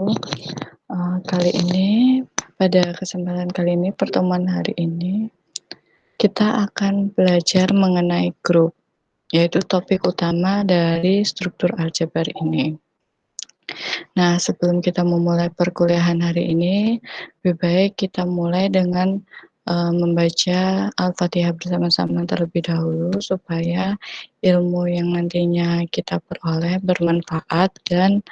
Kali ini pada kesempatan kali ini, pertemuan hari ini, kita akan belajar mengenai grup, yaitu topik utama dari struktur aljabar ini. Nah, sebelum kita memulai perkuliahan hari ini, lebih baik kita mulai dengan, membaca Al-Fatihah bersama-sama terlebih dahulu, supaya ilmu yang nantinya kita peroleh bermanfaat dan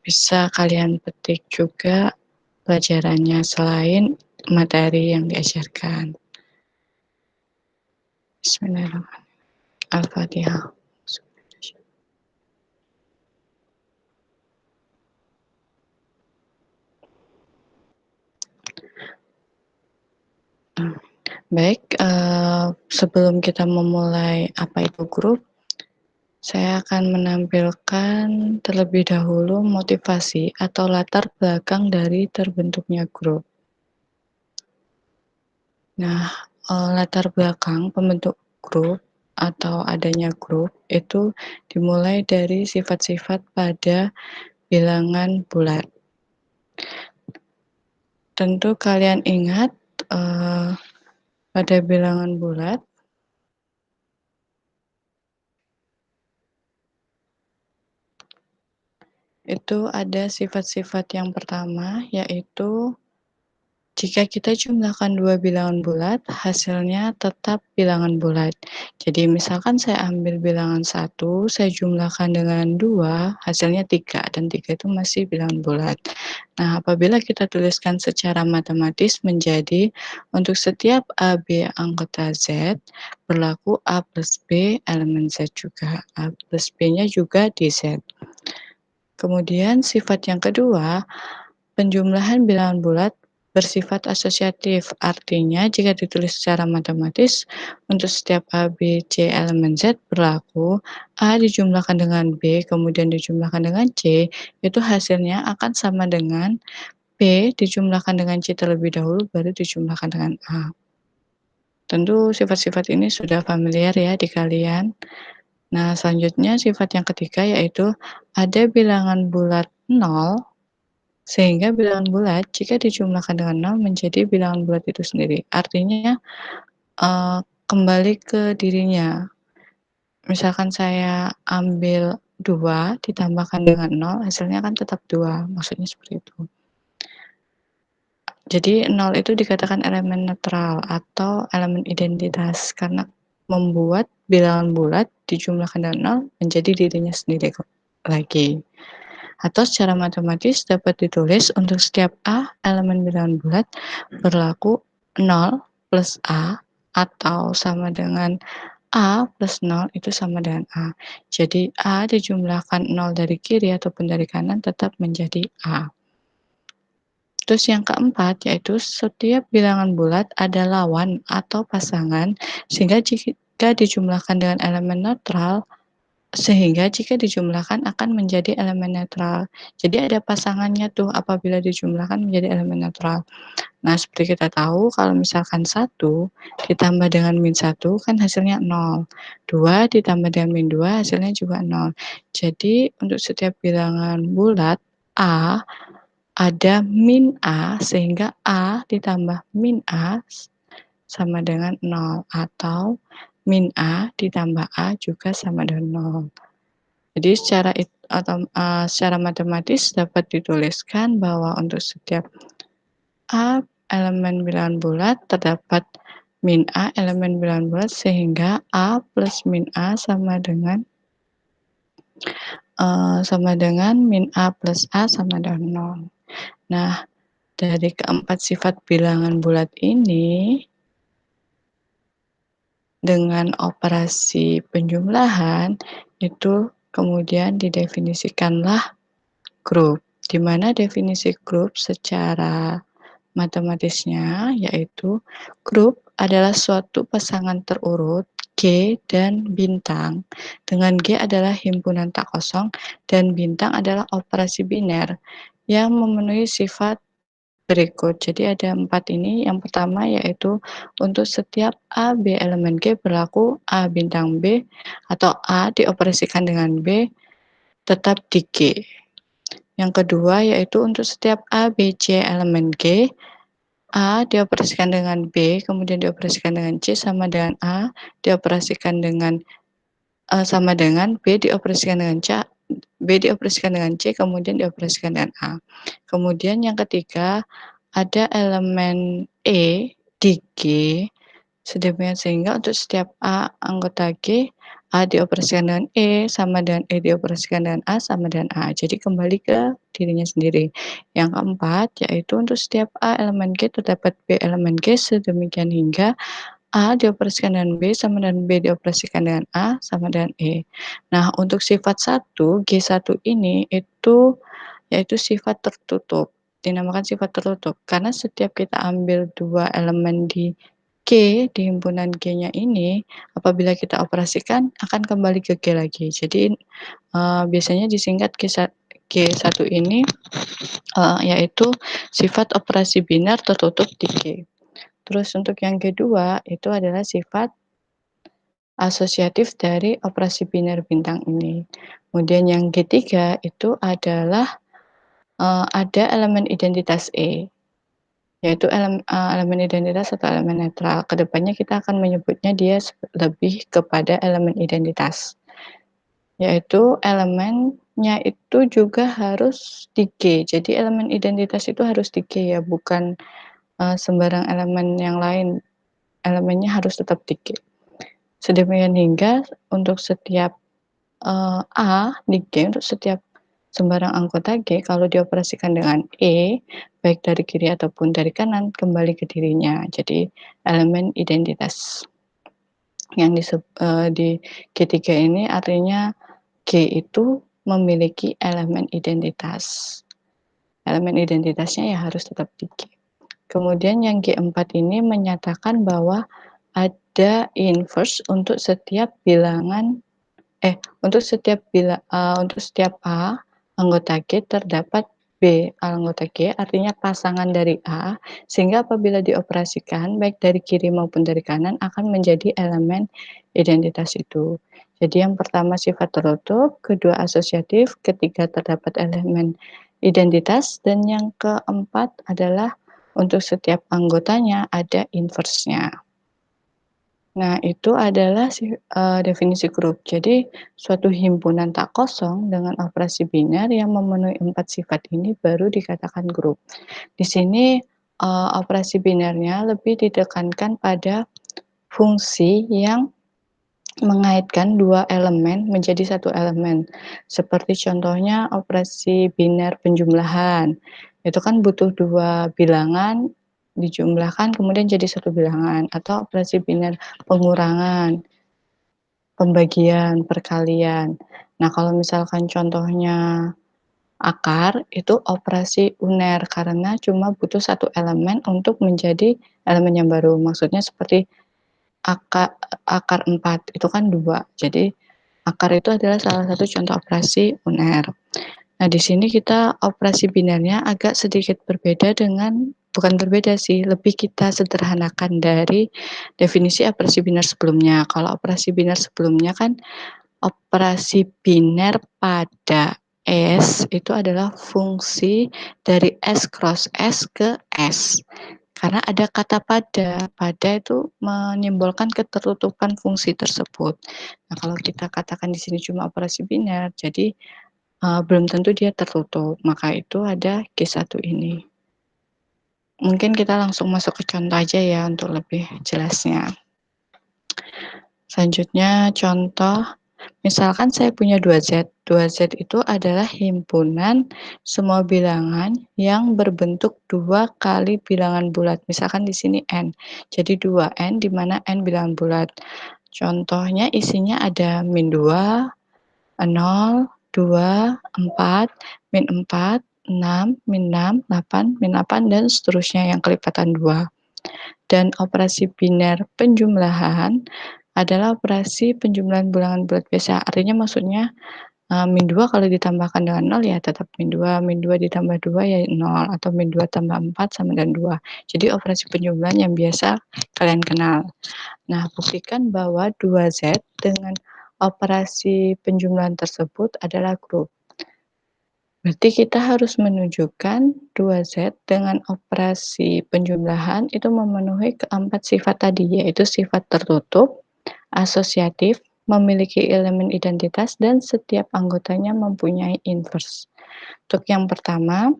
bisa kalian petik juga pelajarannya selain materi yang diajarkan. Bismillahirrahmanirrahim. Al-Fatihah. Baik, sebelum kita memulai apa itu grup, saya akan menampilkan terlebih dahulu motivasi atau latar belakang dari terbentuknya grup. Nah, latar belakang pembentuk grup atau adanya grup itu dimulai dari sifat-sifat pada bilangan bulat. Tentu kalian ingat, pada bilangan bulat itu ada sifat-sifat yang pertama, yaitu jika kita jumlahkan dua bilangan bulat, hasilnya tetap bilangan bulat. Jadi misalkan saya ambil bilangan 1, saya jumlahkan dengan 2, hasilnya 3, dan 3 itu masih bilangan bulat. Nah, apabila kita tuliskan secara matematis menjadi untuk setiap AB anggota Z, berlaku A plus B elemen Z juga. A plus B-nya juga di Z. Kemudian sifat yang kedua, penjumlahan bilangan bulat bersifat asosiatif, artinya jika ditulis secara matematis, untuk setiap A, B, C elemen Z berlaku A dijumlahkan dengan B, kemudian dijumlahkan dengan C, itu hasilnya akan sama dengan B dijumlahkan dengan C terlebih dahulu, baru dijumlahkan dengan A. Tentu sifat-sifat ini sudah familiar ya di kalian. Nah, selanjutnya sifat yang ketiga yaitu ada bilangan bulat 0, sehingga bilangan bulat jika dijumlahkan dengan 0 menjadi bilangan bulat itu sendiri. Artinya, kembali ke dirinya. Misalkan saya ambil 2 ditambahkan dengan 0, hasilnya kan tetap 2, maksudnya seperti itu. Jadi 0 itu dikatakan elemen netral atau elemen identitas karena membuat bilangan bulat dijumlahkan dengan 0 menjadi dirinya sendiri lagi. Atau secara matematis dapat ditulis untuk setiap A elemen bilangan bulat berlaku 0 plus A atau sama dengan A plus 0 itu sama dengan A. Jadi A dijumlahkan 0 dari kiri ataupun dari kanan tetap menjadi A. Terus yang keempat, yaitu setiap bilangan bulat ada lawan atau pasangan, sehingga jika dijumlahkan dengan elemen netral, sehingga jika dijumlahkan akan menjadi elemen netral. Jadi ada pasangannya tuh apabila dijumlahkan menjadi elemen netral. Nah, seperti kita tahu kalau misalkan 1 ditambah dengan min 1 kan hasilnya 0. 2 ditambah dengan min 2 hasilnya juga 0. Jadi untuk setiap bilangan bulat A ada min A, sehingga A ditambah min A sama dengan 0, atau min A ditambah A juga sama dengan 0. Jadi secara matematis dapat dituliskan bahwa untuk setiap A elemen bilangan bulat terdapat min A elemen bilangan bulat, sehingga A plus min A sama dengan min A plus A sama dengan 0. Nah, dari keempat sifat bilangan bulat ini, dengan operasi penjumlahan, itu kemudian didefinisikanlah grup, di mana definisi grup secara matematisnya yaitu grup adalah suatu pasangan terurut G dan bintang, dengan G adalah himpunan tak kosong dan bintang adalah operasi biner yang memenuhi sifat berikut. Jadi ada 4 ini, yang pertama yaitu untuk setiap A, B elemen G berlaku A bintang B atau A dioperasikan dengan B tetap di G. Yang kedua yaitu untuk setiap A, B, C elemen G, A dioperasikan dengan B, kemudian dioperasikan dengan C sama dengan A, dioperasikan dengan sama dengan B dioperasikan dengan B dioperasikan dengan C, kemudian dioperasikan dengan A. Kemudian yang ketiga, ada elemen E di G, sedemikian sehingga untuk setiap A anggota G, A dioperasikan dengan E sama dengan E dioperasikan dengan A sama dengan A. Jadi kembali ke dirinya sendiri. Yang keempat, yaitu untuk setiap A elemen G terdapat B elemen G sedemikian hingga A dioperasikan dengan B sama dengan B dioperasikan dengan A sama dengan E. Nah, untuk sifat 1, G1 ini itu yaitu sifat tertutup, dinamakan sifat tertutup karena setiap kita ambil 2 elemen di G, di himpunan G-nya ini, apabila kita operasikan akan kembali ke G lagi. Jadi, biasanya disingkat G1 ini, yaitu sifat operasi biner tertutup di G. Terus untuk yang kedua, itu adalah sifat asosiatif dari operasi biner bintang ini. Kemudian yang ketiga itu adalah, ada elemen identitas E, yaitu elemen identitas atau elemen netral. Kedepannya kita akan menyebutnya dia lebih kepada elemen identitas, yaitu elemennya itu juga harus di G. Jadi elemen identitas itu harus di G ya, bukan, sembarang elemen yang lain, elemennya harus tetap di G. Sedemikian hingga untuk setiap, A di G, untuk setiap sembarang anggota G kalau dioperasikan dengan E, baik dari kiri ataupun dari kanan, kembali ke dirinya. Jadi elemen identitas yang di G3 ini artinya G itu memiliki elemen identitas. Elemen identitasnya ya harus tetap di G. Kemudian yang G4 ini menyatakan bahwa ada inverse untuk setiap bilangan untuk setiap A anggota G terdapat B anggota G, artinya pasangan dari A, sehingga apabila dioperasikan baik dari kiri maupun dari kanan akan menjadi elemen identitas itu. Jadi yang pertama sifat tertutup, kedua asosiatif, ketiga terdapat elemen identitas, dan yang keempat adalah untuk setiap anggotanya ada inverse-nya. Nah, itu adalah definisi grup. Jadi, suatu himpunan tak kosong dengan operasi biner yang memenuhi 4 sifat ini baru dikatakan grup. Di sini, operasi binernya lebih ditekankan pada fungsi yang mengaitkan 2 elemen menjadi 1 elemen. Seperti contohnya operasi biner penjumlahan, itu kan butuh 2 bilangan dijumlahkan kemudian jadi 1 bilangan, atau operasi biner pengurangan, pembagian, perkalian. Nah, kalau misalkan contohnya akar, itu operasi uner karena cuma butuh 1 elemen untuk menjadi elemen yang baru. Maksudnya seperti akar 4 itu kan 2. Jadi akar itu adalah salah satu contoh operasi uner. Nah, di sini kita operasi binernya agak sedikit berbeda dengan bukan berbeda sih, lebih kita sederhanakan dari definisi operasi biner sebelumnya. Kalau operasi biner sebelumnya kan operasi biner pada S itu adalah fungsi dari S cross S ke S. Karena ada kata pada. Pada itu menyimbolkan ketertutupan fungsi tersebut. Nah, kalau kita katakan di sini cuma operasi biner, jadi belum tentu dia tertutup, maka itu ada G1 ini. Mungkin kita langsung masuk ke contoh aja ya untuk lebih jelasnya. Selanjutnya contoh, misalkan saya punya 2Z. 2Z itu adalah himpunan semua bilangan yang berbentuk 2 kali bilangan bulat. Misalkan di sini N. Jadi 2N di mana N bilangan bulat. Contohnya isinya ada -2, 0, 2, 4, -4, 6, -6, 8, -8, dan seterusnya yang kelipatan 2. Dan operasi biner penjumlahan adalah operasi penjumlahan bilangan bulat biasa. Artinya maksudnya, -2 kalau ditambahkan dengan 0 ya tetap -2, -2 ditambah 2 ya 0, atau -2 tambah 4 sama dengan 2. Jadi operasi penjumlahan yang biasa kalian kenal. Nah, buktikan bahwa 2Z dengan operasi penjumlahan tersebut adalah grup. Berarti kita harus menunjukkan 2Z dengan operasi penjumlahan itu memenuhi keempat sifat tadi, yaitu sifat tertutup, asosiatif, memiliki elemen identitas, dan setiap anggotanya mempunyai inverse. Untuk yang pertama,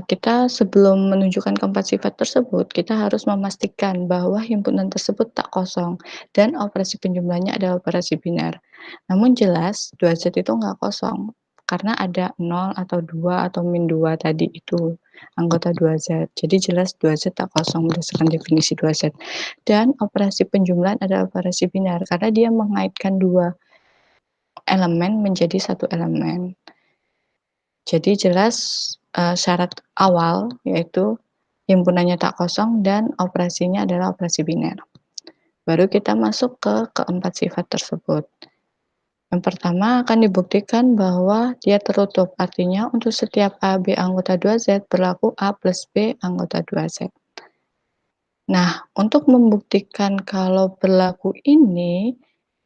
kita sebelum menunjukkan keempat sifat tersebut, kita harus memastikan bahwa himpunan tersebut tak kosong dan operasi penjumlahnya adalah operasi biner. Namun jelas 2Z itu nggak kosong, karena ada 0 atau 2 atau min 2 tadi itu anggota 2Z. Jadi jelas 2Z tak kosong berdasarkan definisi 2Z. Dan operasi penjumlahan adalah operasi biner karena dia mengaitkan 2 elemen menjadi satu elemen. Jadi jelas, syarat awal yaitu himpunannya tak kosong dan operasinya adalah operasi biner. Baru kita masuk ke keempat sifat tersebut. Yang pertama akan dibuktikan bahwa dia tertutup, artinya untuk setiap A, B anggota 2Z berlaku A plus B anggota 2Z. Nah, untuk membuktikan kalau berlaku ini,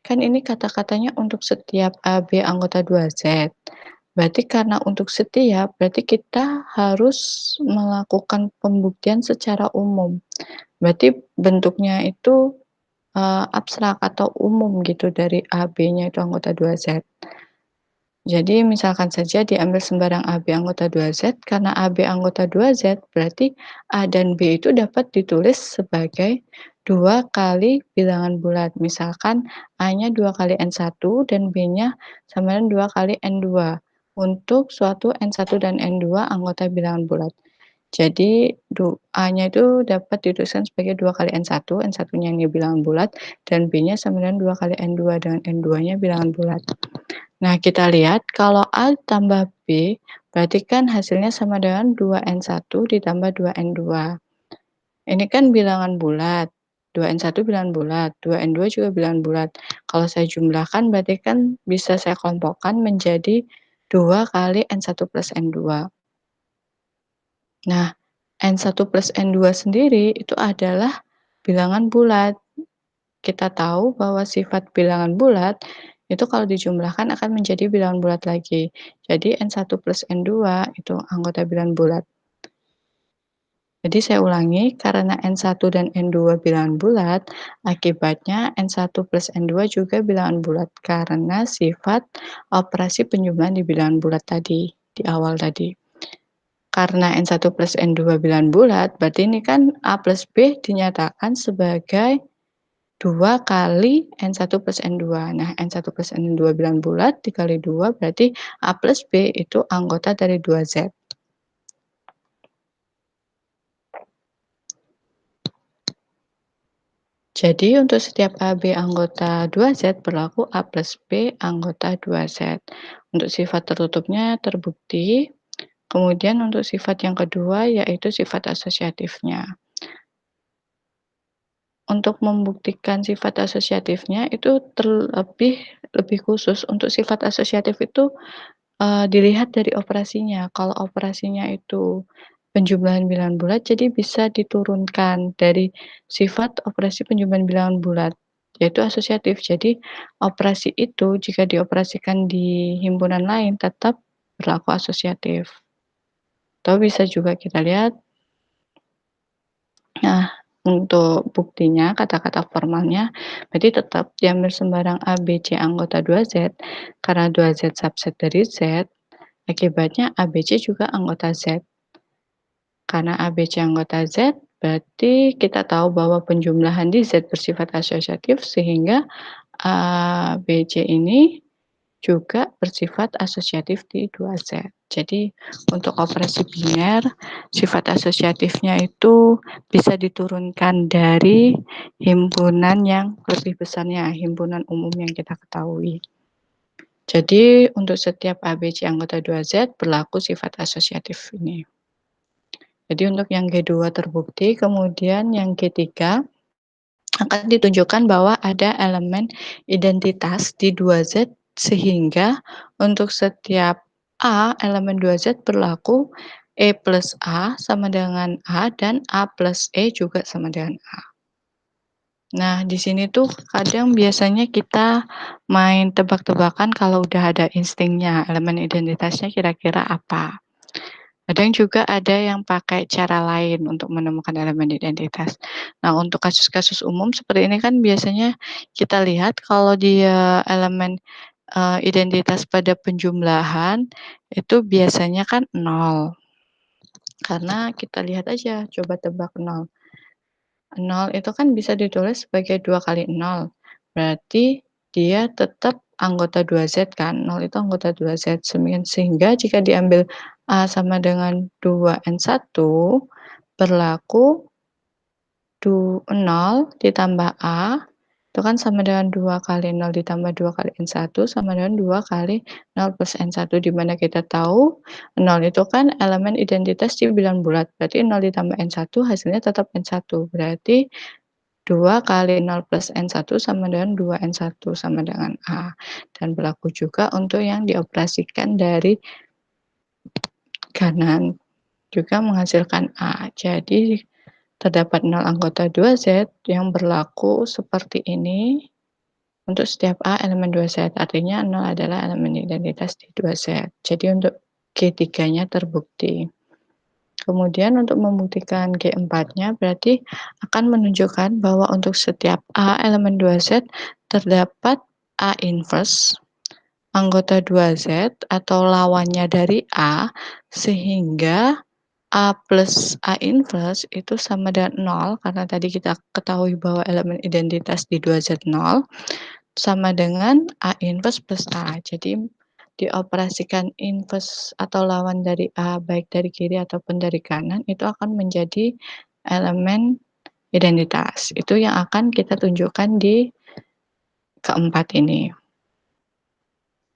kan ini kata-katanya untuk setiap A, B anggota 2Z. Berarti karena untuk setiap, berarti kita harus melakukan pembuktian secara umum. Berarti bentuknya itu, abstrak atau umum gitu dari A, B-nya itu anggota 2Z. Jadi misalkan saja diambil sembarang AB anggota 2Z, karena AB anggota 2Z berarti A dan B itu dapat ditulis sebagai 2 kali bilangan bulat. Misalkan A-nya 2 kali N1 dan B-nya sama dengan 2 kali N2 untuk suatu N1 dan N2 anggota bilangan bulat. Jadi A-nya itu dapat dituliskan sebagai 2 kali N1, N1-nya ini bilangan bulat, dan B-nya sama dengan 2 kali N2 dengan N2-nya bilangan bulat. Nah, kita lihat kalau A tambah B, berarti kan hasilnya sama dengan 2N1 ditambah 2N2. Ini kan bilangan bulat, 2N1 bilangan bulat, 2N2 juga bilangan bulat. Kalau saya jumlahkan berarti kan bisa saya kelompokkan menjadi 2 kali N1 plus N2. Nah, N1 plus N2 sendiri itu adalah bilangan bulat. Kita tahu bahwa sifat bilangan bulat itu kalau dijumlahkan akan menjadi bilangan bulat lagi. Jadi N1 plus N2 itu anggota bilangan bulat. Jadi saya ulangi, karena N1 dan N2 bilangan bulat, akibatnya N1 plus N2 juga bilangan bulat karena sifat operasi penjumlahan di bilangan bulat tadi, di awal tadi. Karena N1 plus N2 bilangan bulat, berarti ini kan A plus B dinyatakan sebagai 2 kali N1 plus N2. Nah, N1 plus N2 bilangan bulat dikali 2 berarti A plus B itu anggota dari 2Z. Jadi untuk setiap AB anggota 2Z berlaku A plus B anggota 2Z. Untuk sifat tertutupnya terbukti. Kemudian untuk sifat yang kedua yaitu sifat asosiatifnya. Untuk membuktikan sifat asosiatifnya itu lebih khusus. Untuk sifat asosiatif itu dilihat dari operasinya. Kalau operasinya itu penjumlahan bilangan bulat, jadi bisa diturunkan dari sifat operasi penjumlahan bilangan bulat, yaitu asosiatif. Jadi operasi itu jika dioperasikan di himpunan lain tetap berlaku asosiatif. Atau bisa juga kita lihat, nah untuk buktinya, kata-kata formalnya, berarti tetap diambil sembarang A, B, C anggota 2Z, karena 2Z subset dari Z, akibatnya ABC juga anggota Z. Karena ABC anggota Z, berarti kita tahu bahwa penjumlahan di Z bersifat asosiatif sehingga ABC ini juga bersifat asosiatif di 2Z. Jadi untuk operasi biner, sifat asosiatifnya itu bisa diturunkan dari himpunan yang lebih besarnya, himpunan umum yang kita ketahui. Jadi untuk setiap ABC anggota 2Z berlaku sifat asosiatif ini. Jadi untuk yang G2 terbukti, kemudian yang G3 akan ditunjukkan bahwa ada elemen identitas di 2Z sehingga untuk setiap A elemen 2Z berlaku E plus A sama dengan A dan A plus E juga sama dengan A. Nah, di sini tuh kadang biasanya kita main tebak-tebakan kalau udah ada instingnya, elemen identitasnya kira-kira apa. Kadang juga ada yang pakai cara lain untuk menemukan elemen identitas. Nah, untuk kasus-kasus umum seperti ini kan biasanya kita lihat kalau dia elemen, identitas pada penjumlahan itu biasanya kan nol. Karena kita lihat aja, coba tebak nol. Nol itu kan bisa ditulis sebagai 2 kali nol, berarti dia tetap anggota 2Z kan, nol itu anggota 2Z sehingga jika diambil A sama dengan 2N1 berlaku 0 ditambah A itu kan sama dengan 2 kali 0 ditambah 2 kali N1 sama dengan 2 kali 0 plus N1, di mana kita tahu 0 itu kan elemen identitas di bilangan bulat, berarti 0 ditambah N1 hasilnya tetap N1, berarti 2 kali 0 plus N1 sama dengan 2N1 sama dengan A. Dan berlaku juga untuk yang dioperasikan dari kanan, juga menghasilkan A. Jadi terdapat 0 anggota 2Z yang berlaku seperti ini untuk setiap A elemen 2Z, artinya 0 adalah elemen identitas di 2Z. Jadi untuk G3-nya terbukti. Kemudian untuk membuktikan G4-nya berarti akan menunjukkan bahwa untuk setiap A elemen 2Z terdapat A inverse anggota 2Z atau lawannya dari A, sehingga A plus A inverse itu sama dengan 0, karena tadi kita ketahui bahwa elemen identitas di 2Z 0, sama dengan A inverse plus A. Jadi dioperasikan inverse atau lawan dari A, baik dari kiri ataupun dari kanan, itu akan menjadi elemen identitas. Itu yang akan kita tunjukkan di keempat ini.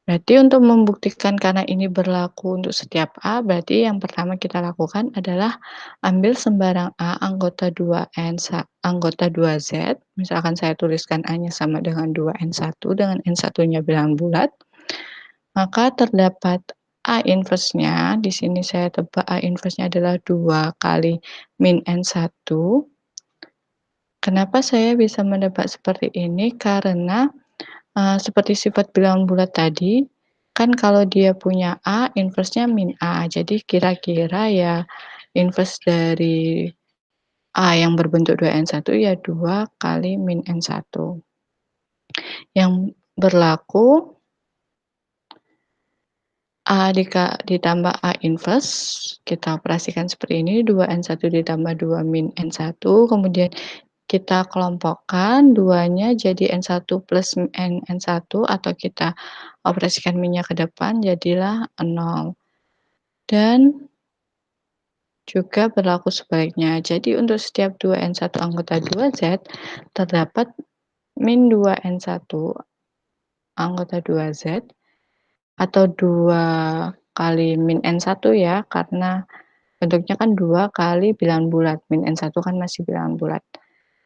Berarti untuk membuktikan karena ini berlaku untuk setiap A, berarti yang pertama kita lakukan adalah ambil sembarang A anggota 2N anggota 2Z, misalkan saya tuliskan A-nya sama dengan 2N1 dengan N1-nya bilangan bulat, maka terdapat A inverse-nya, di sini saya tebak A inverse-nya adalah 2 kali min N1. Kenapa saya bisa menebak seperti ini? Karena seperti sifat bilangan bulat tadi, kan kalau dia punya A, inverse-nya min A. Jadi kira-kira ya inverse dari A yang berbentuk 2N1 ya 2 kali min N1. Yang berlaku A ditambah A inverse, kita operasikan seperti ini, 2N1 ditambah 2 min N1, kemudian kita kelompokkan 2-nya jadi N1 plus N1 atau kita operasikan min-nya ke depan jadilah 0. Dan juga berlaku sebaliknya. Jadi untuk setiap 2N1 anggota 2Z terdapat min 2N1 anggota 2Z atau 2 kali min N1 ya, karena bentuknya kan 2 kali bilangan bulat, min N1 kan masih bilangan bulat.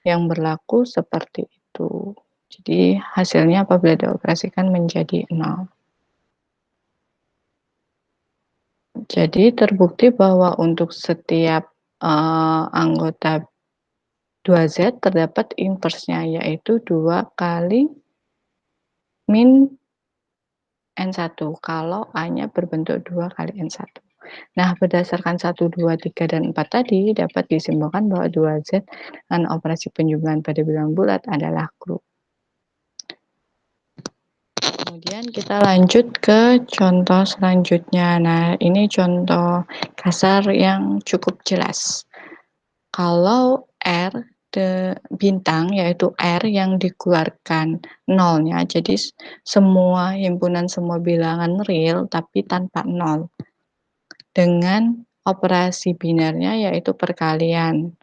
Yang berlaku seperti itu. Jadi hasilnya apabila dioperasikan menjadi 0. Jadi terbukti bahwa untuk setiap anggota 2Z terdapat inverse-nya, yaitu 2 kali min N1 kalau A-nya berbentuk 2 kali N1. Nah, berdasarkan 1, 2, 3, dan 4 tadi dapat disimpulkan bahwa 2Z dengan operasi penjumlahan pada bilangan bulat adalah grup. Kemudian kita lanjut ke contoh selanjutnya. Nah, ini contoh kasar yang cukup jelas. Kalau R bintang, yaitu R yang dikeluarkan nolnya, jadi semua himpunan semua bilangan real tapi tanpa nol. Dengan operasi binarnya yaitu perkalian.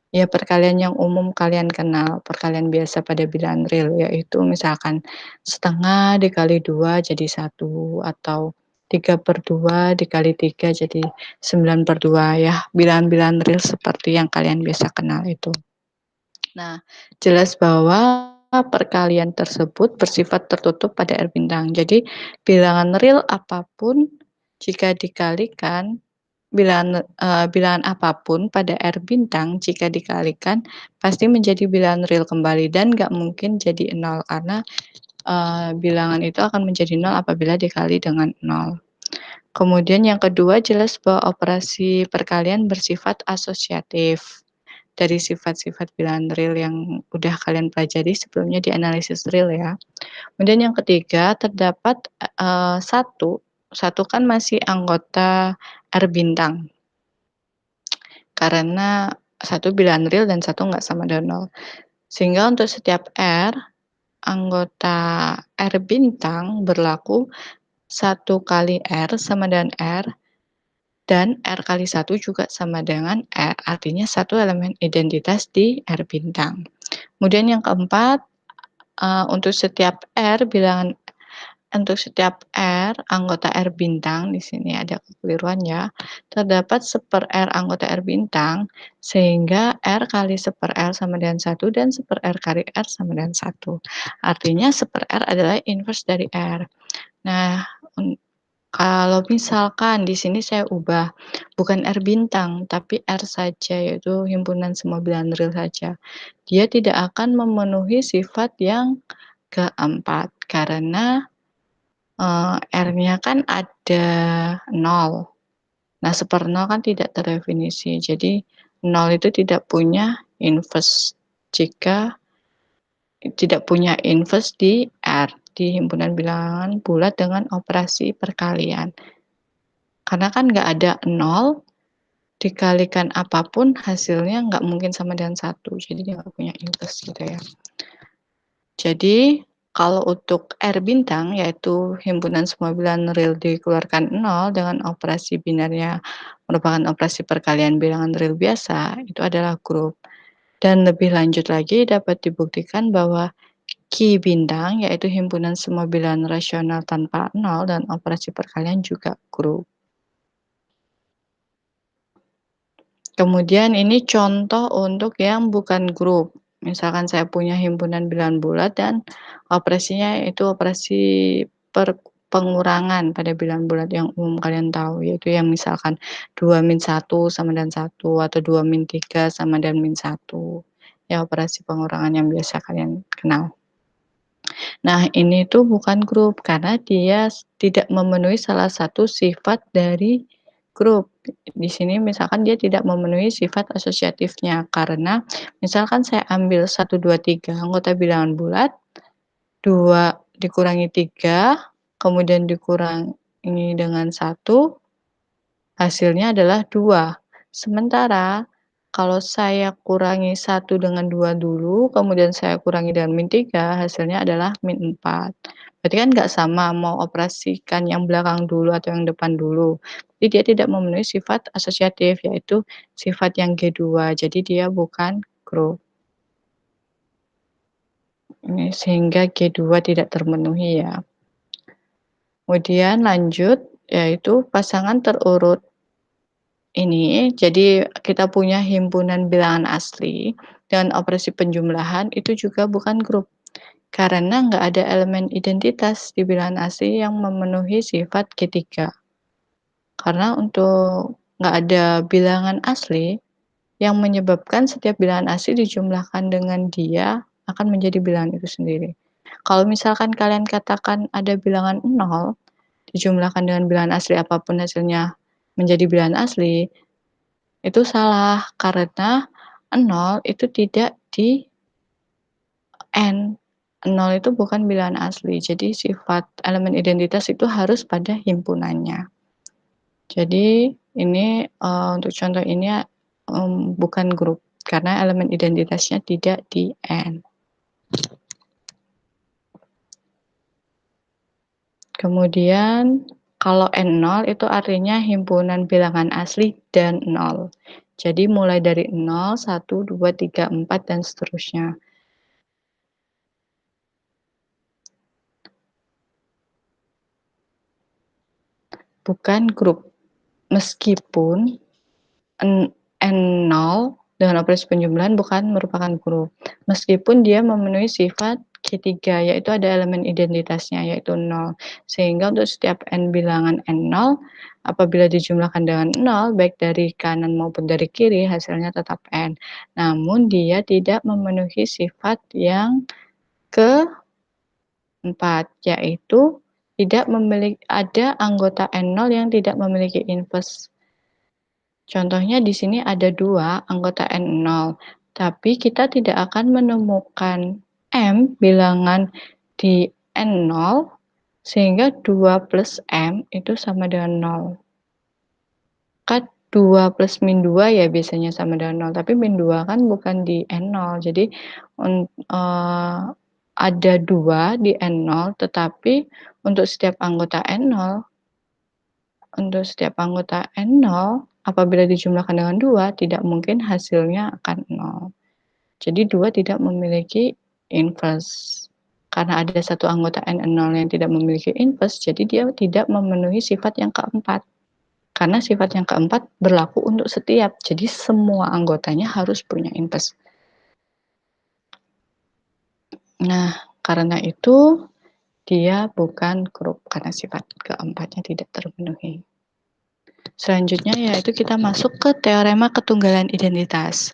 Ya, perkalian yang umum kalian kenal, perkalian biasa pada bilangan real, yaitu misalkan setengah dikali 2 jadi 1, atau 3/2 dikali 3 jadi 9/2 ya, bilangan-bilangan real seperti yang kalian biasa kenal itu. Nah, jelas bahwa perkalian tersebut bersifat tertutup pada R bintang. Jadi, bilangan real apapun jika dikalikan bilangan apapun pada R bintang jika dikalikan pasti menjadi bilangan real kembali dan nggak mungkin jadi nol karena, bilangan itu akan menjadi nol apabila dikali dengan nol. Kemudian yang kedua jelas bahwa operasi perkalian bersifat asosiatif. Dari sifat-sifat bilangan real yang udah kalian pelajari sebelumnya di analisis real ya. Kemudian yang ketiga terdapat, 1, 1 kan masih anggota R bintang, karena satu bilangan real dan satu nggak sama dengan nol. Sehingga untuk setiap R, anggota R bintang berlaku 1 kali R sama dengan R, dan R kali 1 juga sama dengan R, artinya satu elemen identitas di R bintang. Kemudian yang keempat, untuk setiap R anggota R bintang, di sini ada kekeliruan ya, terdapat 1/R anggota R bintang, sehingga R kali 1/R sama dengan 1 dan 1/R kali R sama dengan 1. Artinya 1/R adalah inverse dari R. Nah, kalau misalkan di sini saya ubah, bukan R bintang, tapi R saja, yaitu himpunan semua bilangan real saja. Dia tidak akan memenuhi sifat yang keempat, karena, R-nya kan ada 0. Nah, 1/0 kan tidak terdefinisi, jadi 0 itu tidak punya inverse jika tidak punya inverse di R, di himpunan bilangan bulat dengan operasi perkalian. Karena kan nggak ada 0, dikalikan apapun hasilnya nggak mungkin sama dengan 1, jadi dia nggak punya inverse gitu ya. Jadi, kalau untuk R bintang, yaitu himpunan semua bilangan real dikeluarkan 0 dengan operasi binarnya merupakan operasi perkalian bilangan real biasa, itu adalah grup. Dan lebih lanjut lagi dapat dibuktikan bahwa Q bintang, yaitu himpunan semua bilangan rasional tanpa 0 dan operasi perkalian juga grup. Kemudian ini contoh untuk yang bukan grup. Misalkan saya punya himpunan bilangan bulat dan operasinya itu operasi pengurangan pada bilangan bulat yang umum kalian tahu, yaitu yang misalkan 2-1 sama dengan 1 atau 2-3 sama dengan -1. Ya operasi pengurangan yang biasa kalian kenal. Nah, ini tuh bukan grup karena dia tidak memenuhi salah satu sifat dari grup. Di sini misalkan dia tidak memenuhi sifat asosiatifnya karena misalkan saya ambil 1, 2, 3 anggota bilangan bulat, 2 dikurangi 3, kemudian dikurangi dengan 1, hasilnya adalah 2. Sementara kalau saya kurangi 1 dengan 2 dulu, kemudian saya kurangi dengan -3, hasilnya adalah -4. Berarti kan nggak sama mau operasikan yang belakang dulu atau yang depan dulu. Jadi dia tidak memenuhi sifat asosiatif, yaitu sifat yang G2, jadi dia bukan grup. Ini sehingga G2 tidak terpenuhi ya. Kemudian lanjut, yaitu pasangan terurut. Ini, jadi kita punya himpunan bilangan asli dengan operasi penjumlahan itu juga bukan grup, karena nggak ada elemen identitas di bilangan asli yang memenuhi sifat G3. Karena untuk nggak ada bilangan asli yang menyebabkan setiap bilangan asli dijumlahkan dengan dia akan menjadi bilangan itu sendiri. Kalau misalkan kalian katakan ada bilangan 0 dijumlahkan dengan bilangan asli apapun hasilnya menjadi bilangan asli, itu salah karena 0 itu tidak di N. 0 itu bukan bilangan asli, jadi sifat elemen identitas itu harus pada himpunannya. Jadi ini, untuk contoh ini, bukan grup karena elemen identitasnya tidak di N. Kemudian kalau N0 itu artinya himpunan bilangan asli dan 0. Jadi mulai dari 0, 1, 2, 3, 4, dan seterusnya. Bukan grup. Meskipun N0 dengan operasi penjumlahan bukan merupakan grup. Meskipun dia memenuhi sifat Q3, yaitu ada elemen identitasnya yaitu 0. Sehingga untuk setiap n bilangan n0, apabila dijumlahkan dengan 0, baik dari kanan maupun dari kiri, hasilnya tetap n. Namun dia tidak memenuhi sifat yang keempat, yaitu ada anggota n0 yang tidak memiliki inverse. Contohnya di sini ada 2 anggota n0, tapi kita tidak akan menemukan m bilangan di n0 sehingga 2 plus m itu sama dengan 0. Kan 2 plus min 2 ya biasanya sama dengan 0, tapi min 2 kan bukan di n0. Jadi ada 2 di n0, tetapi untuk setiap anggota n0 apabila dijumlahkan dengan 2, tidak mungkin hasilnya akan 0. Jadi 2 tidak memiliki inverse. Karena ada satu anggota n0 yang tidak memiliki inverse, jadi dia tidak memenuhi sifat yang keempat. Karena sifat yang keempat berlaku untuk setiap, jadi semua anggotanya harus punya inverse. Nah, karena itu dia bukan grup karena sifat keempatnya tidak terpenuhi. Selanjutnya yaitu kita masuk ke teorema ketunggalan identitas.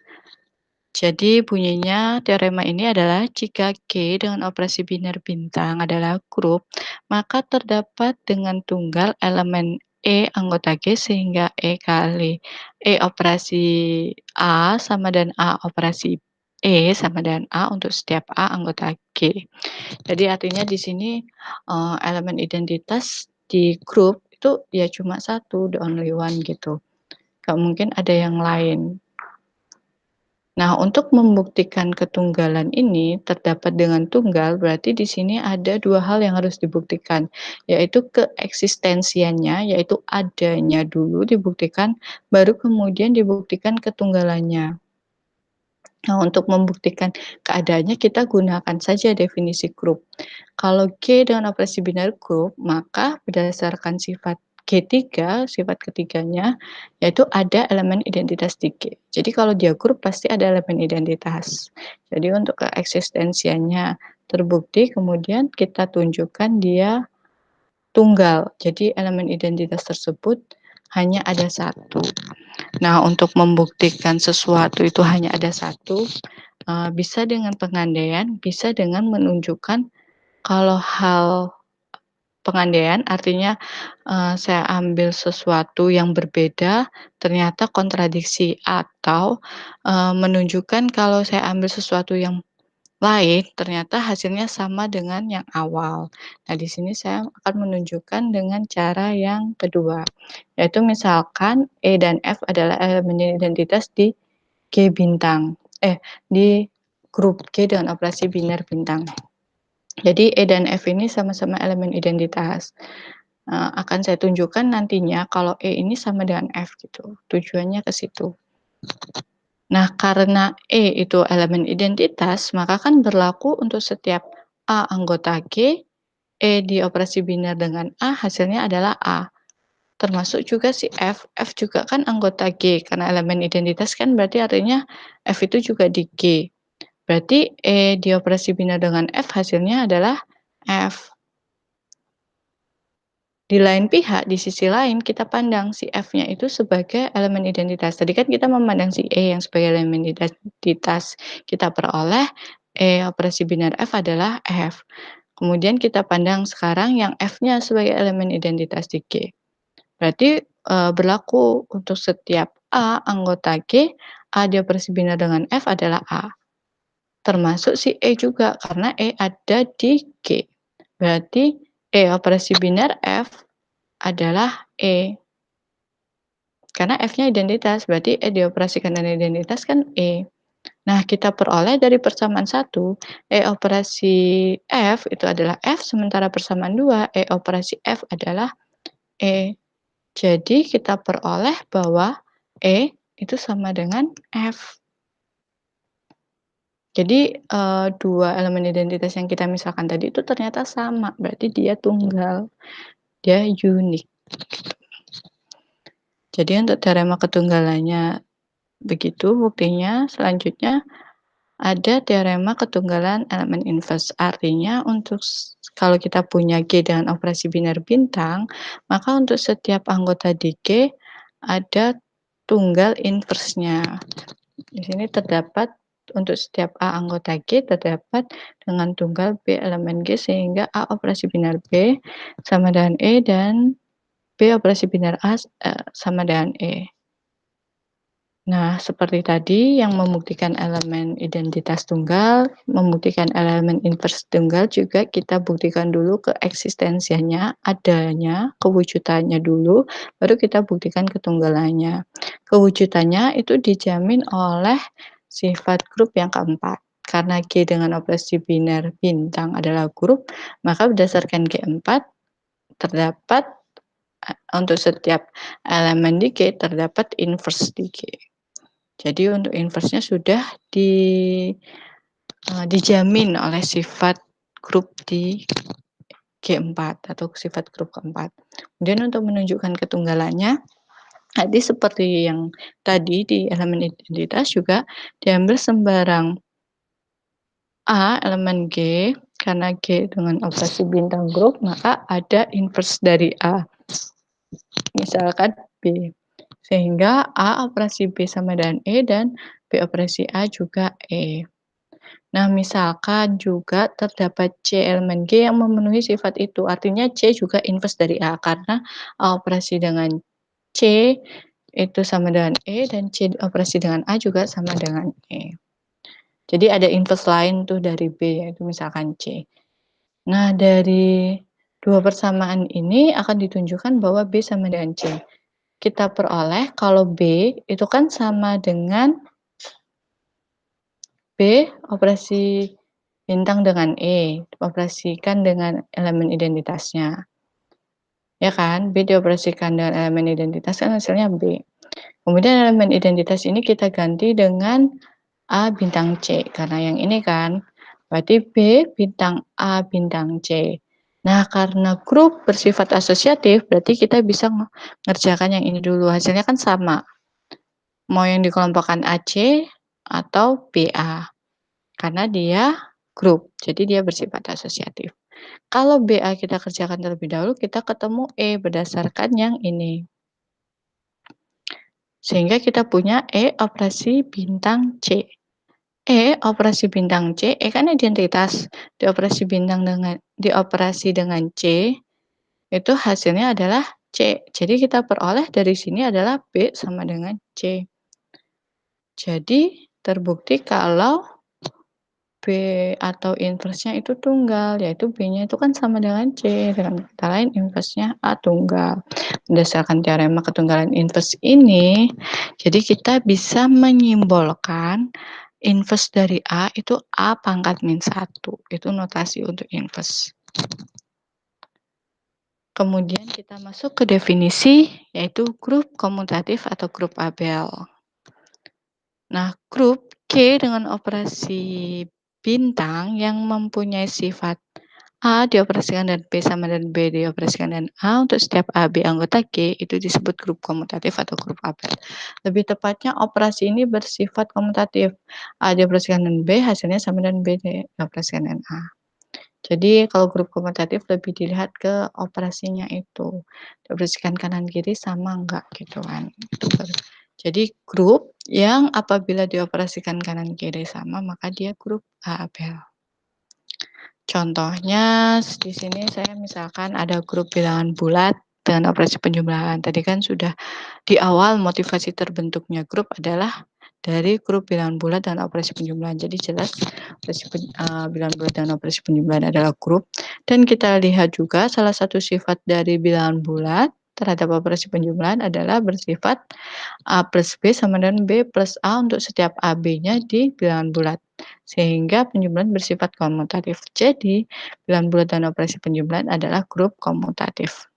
Jadi bunyinya teorema ini adalah jika G dengan operasi biner bintang adalah grup, maka terdapat dengan tunggal elemen E anggota G sehingga E kali E operasi A sama dengan A operasi E sama dengan A untuk setiap A anggota G. Jadi artinya di sini elemen identitas di grup itu ya cuma satu, the only one gitu. Gak mungkin ada yang lain. Nah, untuk membuktikan ketunggalan ini terdapat dengan tunggal, berarti di sini ada 2 hal yang harus dibuktikan, yaitu keeksistensiannya, yaitu adanya dulu dibuktikan, baru kemudian dibuktikan ketunggalannya. Nah, untuk membuktikan keadaannya kita gunakan saja definisi grup. Kalau G dengan operasi biner grup, maka berdasarkan sifat G3, sifat ketiganya, yaitu ada elemen identitas di G. Jadi kalau dia grup pasti ada elemen identitas. Jadi untuk keeksistensiannya terbukti, kemudian kita tunjukkan dia tunggal. Jadi elemen identitas tersebut hanya ada satu. Nah, untuk membuktikan sesuatu itu hanya ada satu, bisa dengan pengandaian, bisa dengan menunjukkan kalau hal pengandaian artinya, saya ambil sesuatu yang berbeda ternyata kontradiksi atau, menunjukkan kalau saya ambil sesuatu yang lain ternyata hasilnya sama dengan yang awal. Nah, di sini saya akan menunjukkan dengan cara yang kedua, yaitu misalkan E dan F adalah elemen identitas di G bintang, di grup G dengan operasi biner bintang. Jadi E dan F ini sama-sama elemen identitas. Akan saya tunjukkan nantinya kalau E ini sama dengan F gitu, tujuannya ke situ. Nah, karena E itu elemen identitas, maka kan berlaku untuk setiap A anggota G, E dioperasi biner dengan A, hasilnya adalah A. Termasuk juga si F, F juga kan anggota G, karena elemen identitas kan berarti artinya F itu juga di G. Berarti E dioperasi biner dengan F, hasilnya adalah F. Di lain pihak, di sisi lain kita pandang si F-nya itu sebagai elemen identitas. Tadi kan kita memandang si E yang sebagai elemen identitas. Kita peroleh E operasi biner F adalah F. Kemudian kita pandang sekarang yang F-nya sebagai elemen identitas di G. Berarti, berlaku untuk setiap A anggota G, A dioperasi biner dengan F adalah A. Termasuk si E juga, karena E ada di G. Berarti E operasi biner F adalah E. Karena F-nya identitas, berarti E dioperasikan dengan identitas kan E. Nah, kita peroleh dari persamaan 1, E operasi F itu adalah F, sementara persamaan 2, E operasi F adalah E. Jadi kita peroleh bahwa E itu sama dengan F. Jadi, 2 elemen identitas yang kita misalkan tadi itu ternyata sama, berarti dia tunggal, dia unik. Jadi untuk teorema ketunggalannya begitu buktinya. Selanjutnya, ada teorema ketunggalan elemen inverse. Artinya kalau kita punya G dengan operasi biner bintang, maka untuk setiap anggota di G ada tunggal inversenya. Di sini terdapat untuk setiap A anggota G terdapat dengan tunggal B elemen G sehingga A operasi biner B sama dengan E dan B operasi biner A sama dengan E. Nah, seperti tadi yang membuktikan elemen identitas tunggal, membuktikan elemen inverse tunggal juga kita buktikan dulu keeksistensiannya, adanya, kewujudannya dulu, baru kita buktikan ketunggalannya. Kewujudannya itu dijamin oleh sifat grup yang keempat. Karena G dengan operasi biner bintang adalah grup, maka berdasarkan G4 terdapat untuk setiap elemen di G terdapat inverse di G. Jadi untuk inverse-nya sudah dijamin oleh sifat grup di G4 atau sifat grup keempat. Kemudian untuk menunjukkan ketunggalannya, tadi seperti yang tadi di elemen identitas juga diambil sembarang A elemen G, karena G dengan operasi bintang grup, maka ada inverse dari A. Misalkan B. Sehingga A operasi B sama dengan E dan B operasi A juga E. Nah, misalkan juga terdapat C elemen G yang memenuhi sifat itu, artinya C juga inverse dari A karena A operasi dengan C itu sama dengan E dan C operasi dengan A juga sama dengan E. Jadi ada inverse lain tuh dari B yaitu misalkan C. Nah, dari dua persamaan ini akan ditunjukkan bahwa B sama dengan C. Kita peroleh kalau B itu kan sama dengan B operasi bintang dengan E, dioperasikan dengan elemen identitasnya. Ya kan? B dioperasikan dengan elemen identitas kan hasilnya B. Kemudian elemen identitas ini kita ganti dengan A bintang C, karena yang ini kan. Berarti B bintang A bintang C. Nah, karena grup bersifat asosiatif, berarti kita bisa ngerjakan yang ini dulu. Hasilnya kan sama. Mau yang dikelompokkan AC atau BA. Karena dia grup, jadi dia bersifat asosiatif. Kalau BA kita kerjakan terlebih dahulu, kita ketemu E berdasarkan yang ini. Sehingga kita punya E operasi bintang C. E operasi bintang C, E kan identitas. Dioperasi dengan C, itu hasilnya adalah C. Jadi kita peroleh dari sini adalah B sama dengan C. Jadi terbukti kalau B atau inversenya itu tunggal, yaitu B-nya itu kan sama dengan C, dengan kata lain inversenya A tunggal. Berdasarkan teorema ketunggalan inverse ini, jadi kita bisa menyimbolkan inverse dari A itu A pangkat min 1, itu notasi untuk inverse. Kemudian kita masuk ke definisi, yaitu grup komutatif atau grup Abel. Nah, grup G dengan operasi bintang yang mempunyai sifat A dioperasikan dan B sama dan B dioperasikan dan A untuk setiap A, B anggota G itu disebut grup komutatif atau grup Abel. Lebih tepatnya operasi ini bersifat komutatif. A dioperasikan dan B hasilnya sama dan B dioperasikan dan A. Jadi kalau grup komutatif lebih dilihat ke operasinya itu. Dioperasikan kanan kiri sama enggak gitu kan. Jadi grup yang apabila dioperasikan kanan kiri sama maka dia grup Abel. Contohnya di sini saya misalkan ada grup bilangan bulat dengan operasi penjumlahan. Tadi kan sudah di awal motivasi terbentuknya grup adalah dari grup bilangan bulat dan operasi penjumlahan. Jadi jelas bilangan bulat dan operasi penjumlahan adalah grup. Dan kita lihat juga salah satu sifat dari bilangan bulat terhadap operasi penjumlahan adalah bersifat A plus B sama dengan B plus A untuk setiap AB-nya di bilangan bulat. Sehingga penjumlahan bersifat komutatif. Jadi, bilangan bulat dan operasi penjumlahan adalah grup komutatif.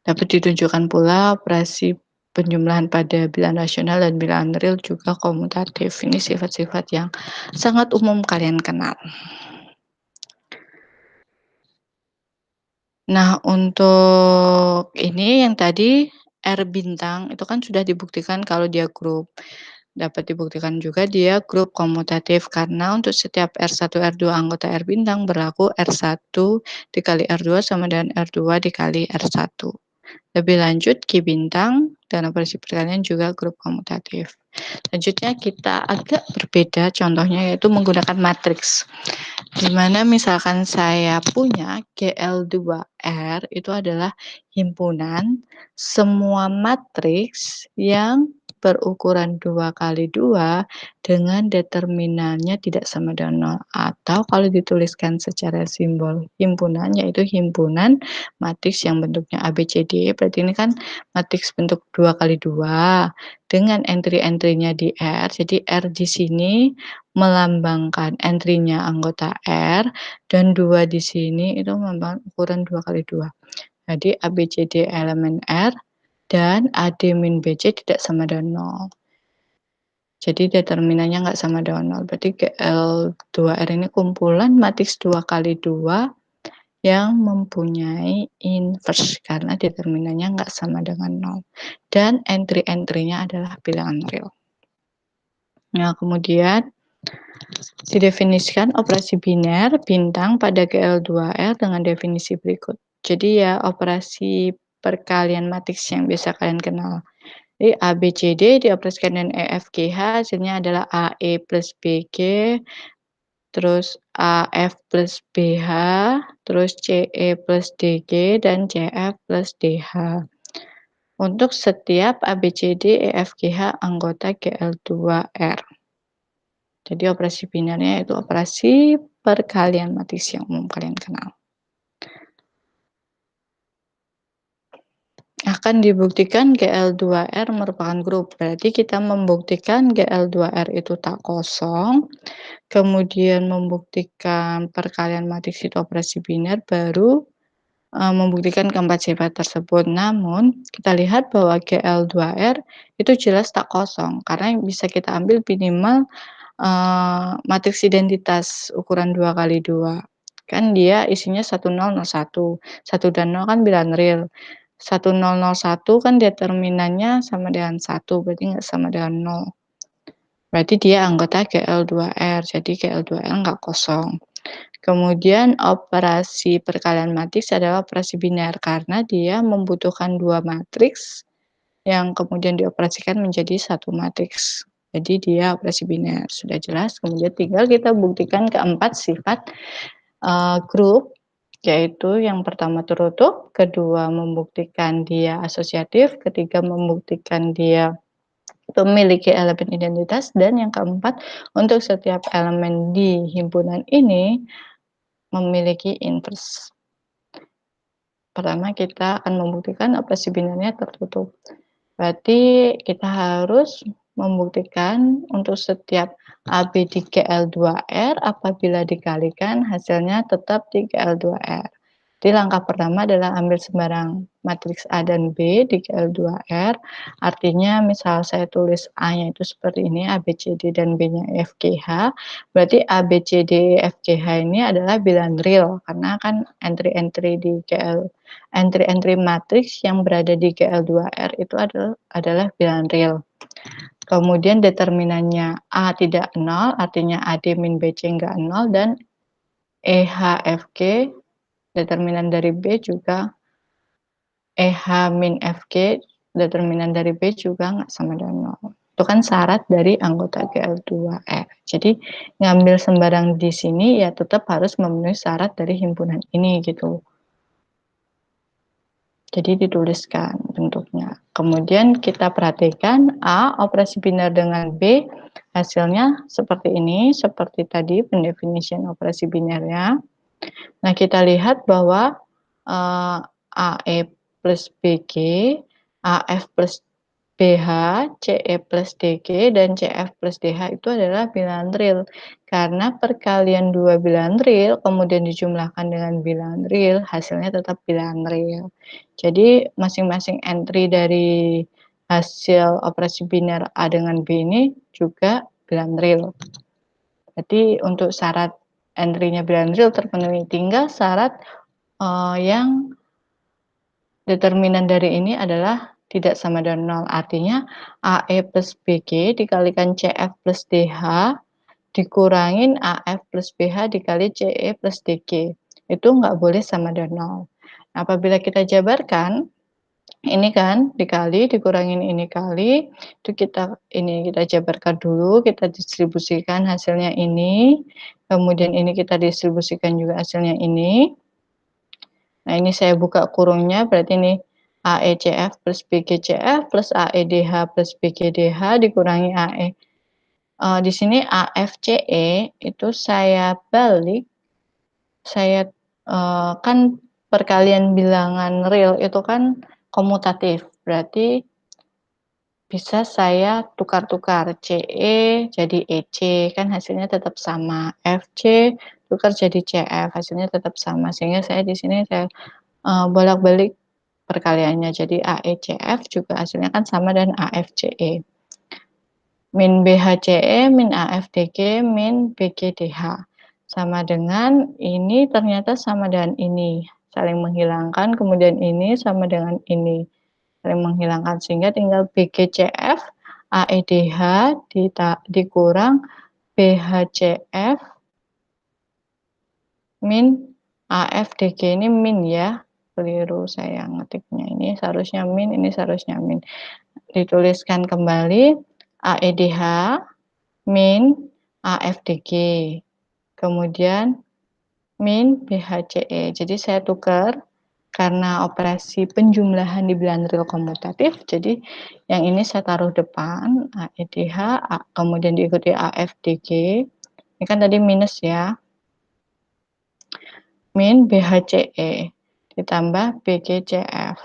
Dapat ditunjukkan pula operasi penjumlahan pada bilangan rasional dan bilangan real juga komutatif. Ini sifat-sifat yang sangat umum kalian kenal. Nah, untuk ini yang tadi R bintang itu kan sudah dibuktikan kalau dia grup. Dapat dibuktikan juga dia grup komutatif karena untuk setiap R1, R2 anggota R bintang berlaku R1 dikali R2 sama dengan R2 dikali R1. Lebih lanjut, Ki bintang dan operasi perkalian juga grup komutatif. Selanjutnya kita agak berbeda contohnya yaitu menggunakan matriks. Di mana misalkan saya punya GL2R itu adalah himpunan semua matriks yang berukuran 2 kali 2 dengan determinannya tidak sama dengan 0 atau kalau dituliskan secara simbol himpunan yaitu himpunan matriks yang bentuknya ABCD berarti ini kan matriks bentuk 2 kali 2 dengan entry-entry-nya di R. Jadi R di sini melambangkan entry-nya anggota R dan 2 di sini itu melambangkan ukuran 2 kali 2. Jadi ABCD elemen R dan AD min BC tidak sama dengan 0. Jadi determinannya nggak sama dengan 0. Berarti GL2R ini kumpulan matriks 2 kali 2 yang mempunyai inverse karena determinannya nggak sama dengan 0. Dan entry-entry-nya adalah bilangan real. Nah, kemudian didefinisikan operasi biner bintang pada GL2R dengan definisi berikut. Jadi ya operasi perkalian matriks yang biasa kalian kenal. Jadi ABCD dioperasikan dengan EFGH hasilnya adalah AE plus BG, terus AF plus BH, terus CE plus DG, dan CF plus DH. Untuk setiap ABCD EFGH anggota GL2R. Jadi operasi binernya itu operasi perkalian matriks yang umum kalian kenal. Akan dibuktikan GL2R merupakan grup. Berarti kita membuktikan GL2R itu tak kosong, kemudian membuktikan perkalian matriks itu operasi biner, baru membuktikan keempat sifat tersebut. Namun, kita lihat bahwa GL2R itu jelas tak kosong, karena yang bisa kita ambil minimal matriks identitas ukuran 2 kali 2. Kan dia isinya 1001. 1 dan 0 kan bilangan real. 1001 kan determinannya sama dengan 1, berarti nggak sama dengan 0. Berarti dia anggota GL2R, jadi GL2R nggak kosong. Kemudian operasi perkalian matriks adalah operasi biner karena dia membutuhkan 2 matriks yang kemudian dioperasikan menjadi 1 matriks. Jadi dia operasi biner, sudah jelas. Kemudian tinggal kita buktikan keempat sifat grup, yaitu yang pertama terutup, kedua membuktikan dia asosiatif, ketiga membuktikan dia memiliki elemen identitas, dan yang keempat untuk setiap elemen di himpunan ini memiliki inverse. Pertama kita akan membuktikan operasi binernya tertutup. Berarti kita harus membuktikan untuk setiap AB di GL2R apabila dikalikan hasilnya tetap di GL2R. Jadi langkah pertama adalah ambil sembarang matriks A dan B di GL2R. Artinya misal saya tulis A-nya itu seperti ini, A, B, C, D, dan B-nya E, F, G, H. Berarti A, B, C, D, E, F, G, H ini adalah bilangan real. Karena kan entry-entry di entry-entry matriks yang berada di GL2R itu adalah bilangan real. Kemudian determinannya A tidak 0, artinya AD min BC enggak 0, dan EHFG determinan dari B juga EH min FG determinan dari B juga nggak sama dengan 0. Itu kan syarat dari anggota GL2R. Jadi ngambil sembarang di sini ya tetap harus memenuhi syarat dari himpunan ini gitu. Jadi dituliskan bentuknya. Kemudian kita perhatikan A operasi biner dengan B hasilnya seperti ini, seperti tadi pendefinisian operasi binernya. Nah, kita lihat bahwa AE plus BG, AF plus BH, CE plus DG, dan CF plus DH itu adalah bilangan real. Karena perkalian dua bilangan real, kemudian dijumlahkan dengan bilangan real, hasilnya tetap bilangan real. Jadi, masing-masing entry dari hasil operasi biner A dengan B ini juga bilangan real. Jadi, untuk syarat entry-nya bilangan real terpenuhi, tinggal syarat yang determinan dari ini adalah tidak sama dengan 0. Artinya AE plus BG dikalikan CF plus DH dikurangin AF plus BH dikali CE plus DG. Itu nggak boleh sama dengan 0. Nah, apabila kita jabarkan, ini kan dikali, dikurangin ini kali, itu kita jabarkan dulu, kita distribusikan hasilnya ini, kemudian ini kita distribusikan juga hasilnya ini. Nah, ini saya buka kurungnya, berarti ini AECF plus BGCF plus AEDH plus BGDH dikurangi AE. Di sini AFCE itu saya balik, saya kan perkalian bilangan real itu kan komutatif, berarti bisa saya tukar-tukar, CE jadi EC, kan hasilnya tetap sama, FC tukar jadi CF, hasilnya tetap sama, sehingga saya di sini saya bolak-balik perkaliannya, jadi AECF juga hasilnya kan sama dengan AFCE. Min BHCE, min AFDG, min BGDH. Sama dengan ini ternyata sama dengan ini, saling menghilangkan, kemudian ini sama dengan ini, saling menghilangkan, sehingga tinggal BGCF, AEDH dikurang BHCF min AFDG, ini min ya, keliru saya ngetiknya, ini seharusnya min, ini seharusnya min. Dituliskan kembali AEDH min AFDG, kemudian min BHCE. Jadi saya tukar karena operasi penjumlahan di bilangan real komutatif, jadi yang ini saya taruh depan AEDH, kemudian diikuti AFDG. Ini kan tadi minus ya. Min BHCE ditambah BGCF.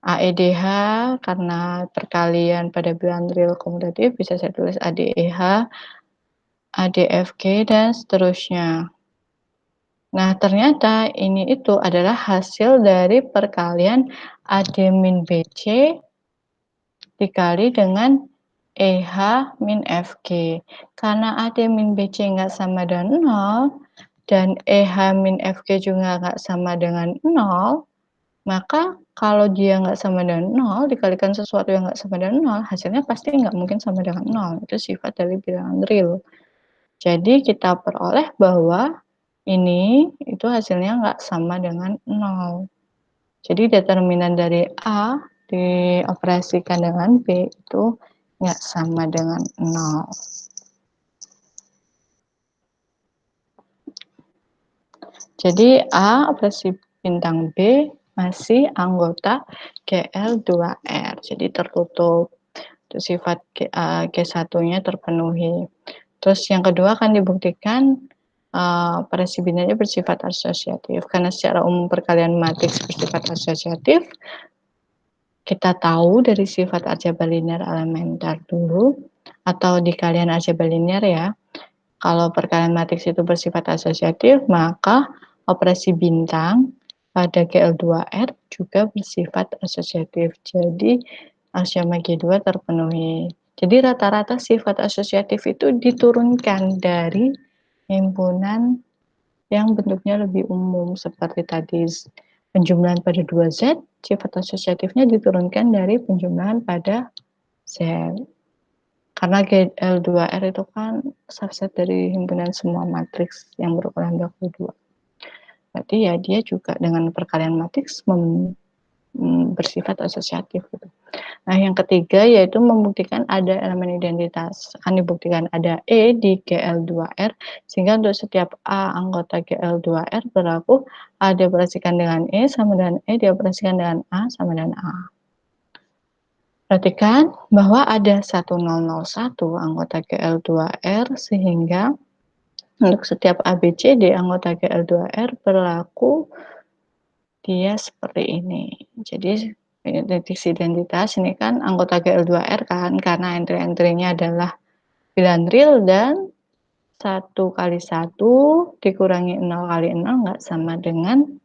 AEDH karena perkalian pada bilangan real komutatif bisa saya tulis ADEH, ADFG, dan seterusnya. Nah, ternyata ini itu adalah hasil dari perkalian AD min BC dikali dengan EH min FG. Karena AD min BC nggak sama dengan 0, dan EH min FG juga nggak sama dengan 0, maka kalau dia nggak sama dengan 0, dikalikan sesuatu yang nggak sama dengan 0, hasilnya pasti nggak mungkin sama dengan 0. Itu sifat dari bilangan real. Jadi kita peroleh bahwa ini itu hasilnya nggak sama dengan 0. Jadi determinan dari A dioperasikan dengan B itu nggak sama dengan 0. Jadi A operasi bintang B masih anggota GL2R, jadi tertutup. Itu sifat G1-nya terpenuhi. Terus yang kedua akan dibuktikan operasi binarnya bersifat asosiatif. Karena secara umum perkalian matriks bersifat asosiatif, kita tahu dari sifat aljabar linear elementer dulu, atau di kalian aljabar linear ya. Kalau perkalian matriks itu bersifat asosiatif, maka operasi bintang pada GL2R juga bersifat asosiatif. Jadi aksioma G2 terpenuhi. Jadi rata-rata sifat asosiatif itu diturunkan dari himpunan yang bentuknya lebih umum seperti tadi penjumlahan pada 2Z, sifat asosiatifnya diturunkan dari penjumlahan pada Z. Karena GL2R itu kan subset dari himpunan semua matriks yang berukuran 22. Berarti ya dia juga dengan perkalian matriks bersifat asosiatif gitu. Nah, yang ketiga yaitu membuktikan ada elemen identitas. Akan dibuktikan ada E di GL2R, sehingga untuk setiap A anggota GL2R berlaku A dioperasikan dengan E sama dengan E dioperasikan dengan A sama dengan A. Perhatikan bahwa ada 1001 anggota GL2R, sehingga untuk setiap ABCD anggota GL2R berlaku dia seperti ini. Jadi identitas ini kan anggota GL2R kan, karena entry-entry-nya adalah bilangan real dan 1 kali 1 dikurangi 0 kali 0 nggak sama dengan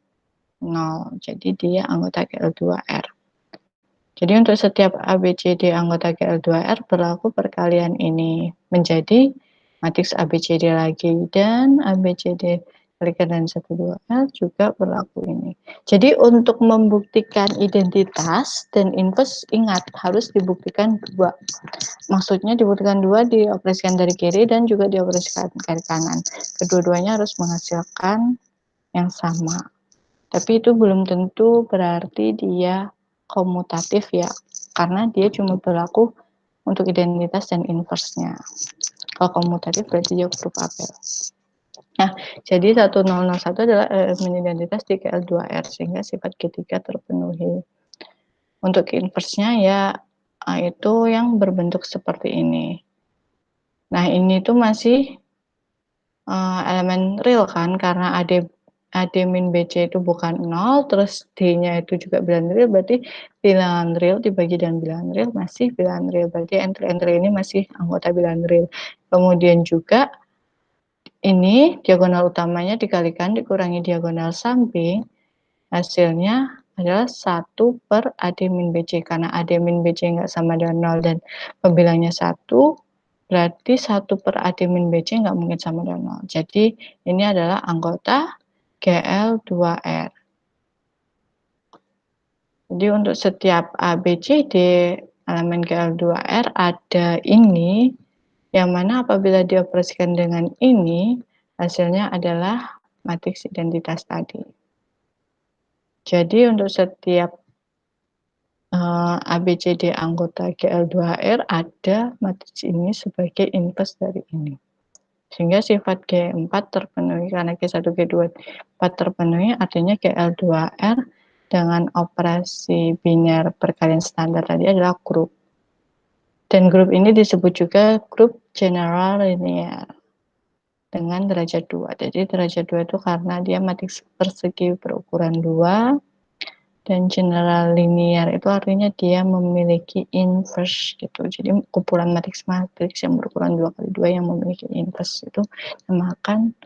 0. Jadi dia anggota GL2R. Jadi untuk setiap ABCD anggota GL2R berlaku perkalian ini menjadi matriks ABCD lagi, dan ABCD kebalikan dari 1, 2L juga berlaku ini. Jadi untuk membuktikan identitas dan inverse ingat harus dibuktikan 2. Maksudnya dibuktikan 2 dioperasikan dari kiri dan juga dioperasikan dari kanan. Kedua-duanya harus menghasilkan yang sama. Tapi itu belum tentu berarti dia komutatif ya, karena dia cuma berlaku untuk identitas dan inverse-nya. Kalau komutatif berarti dia huruf apel. Nah, jadi 1001 adalah elemen identitas di KL2R sehingga sifat G3 terpenuhi. Untuk inverse-nya ya itu yang berbentuk seperti ini. Nah, ini tuh masih elemen real kan karena AD min BC itu bukan 0, terus D-nya itu juga bilangan real, berarti bilangan real dibagi dengan bilangan real masih bilangan real, berarti entry-entry ini masih anggota bilangan real. Kemudian juga ini diagonal utamanya dikalikan dikurangi diagonal samping, hasilnya adalah 1 per AD min BC, karena AD min BC nggak sama dengan 0 dan pembilangnya 1, berarti 1 per AD min BC nggak mungkin sama dengan 0. Jadi ini adalah anggota GL2R. Jadi untuk setiap A, B, C, D elemen GL2R ada ini, yang mana apabila dioperasikan dengan ini, hasilnya adalah matriks identitas tadi. Jadi untuk setiap A, B, C, D anggota GL2R ada matriks ini sebagai inverse dari ini. Sehingga sifat G4 terpenuhi karena G1, G2, 4 terpenuhi artinya GL2R dengan operasi biner perkalian standar tadi adalah grup. Dan grup ini disebut juga grup general linear dengan derajat 2. Jadi derajat 2 itu karena dia matriks persegi berukuran 2 dan general linear itu artinya dia memiliki inverse gitu. Jadi kumpulan matriks-matriks yang berukuran 2 kali 2 yang memiliki inverse itu dinamakan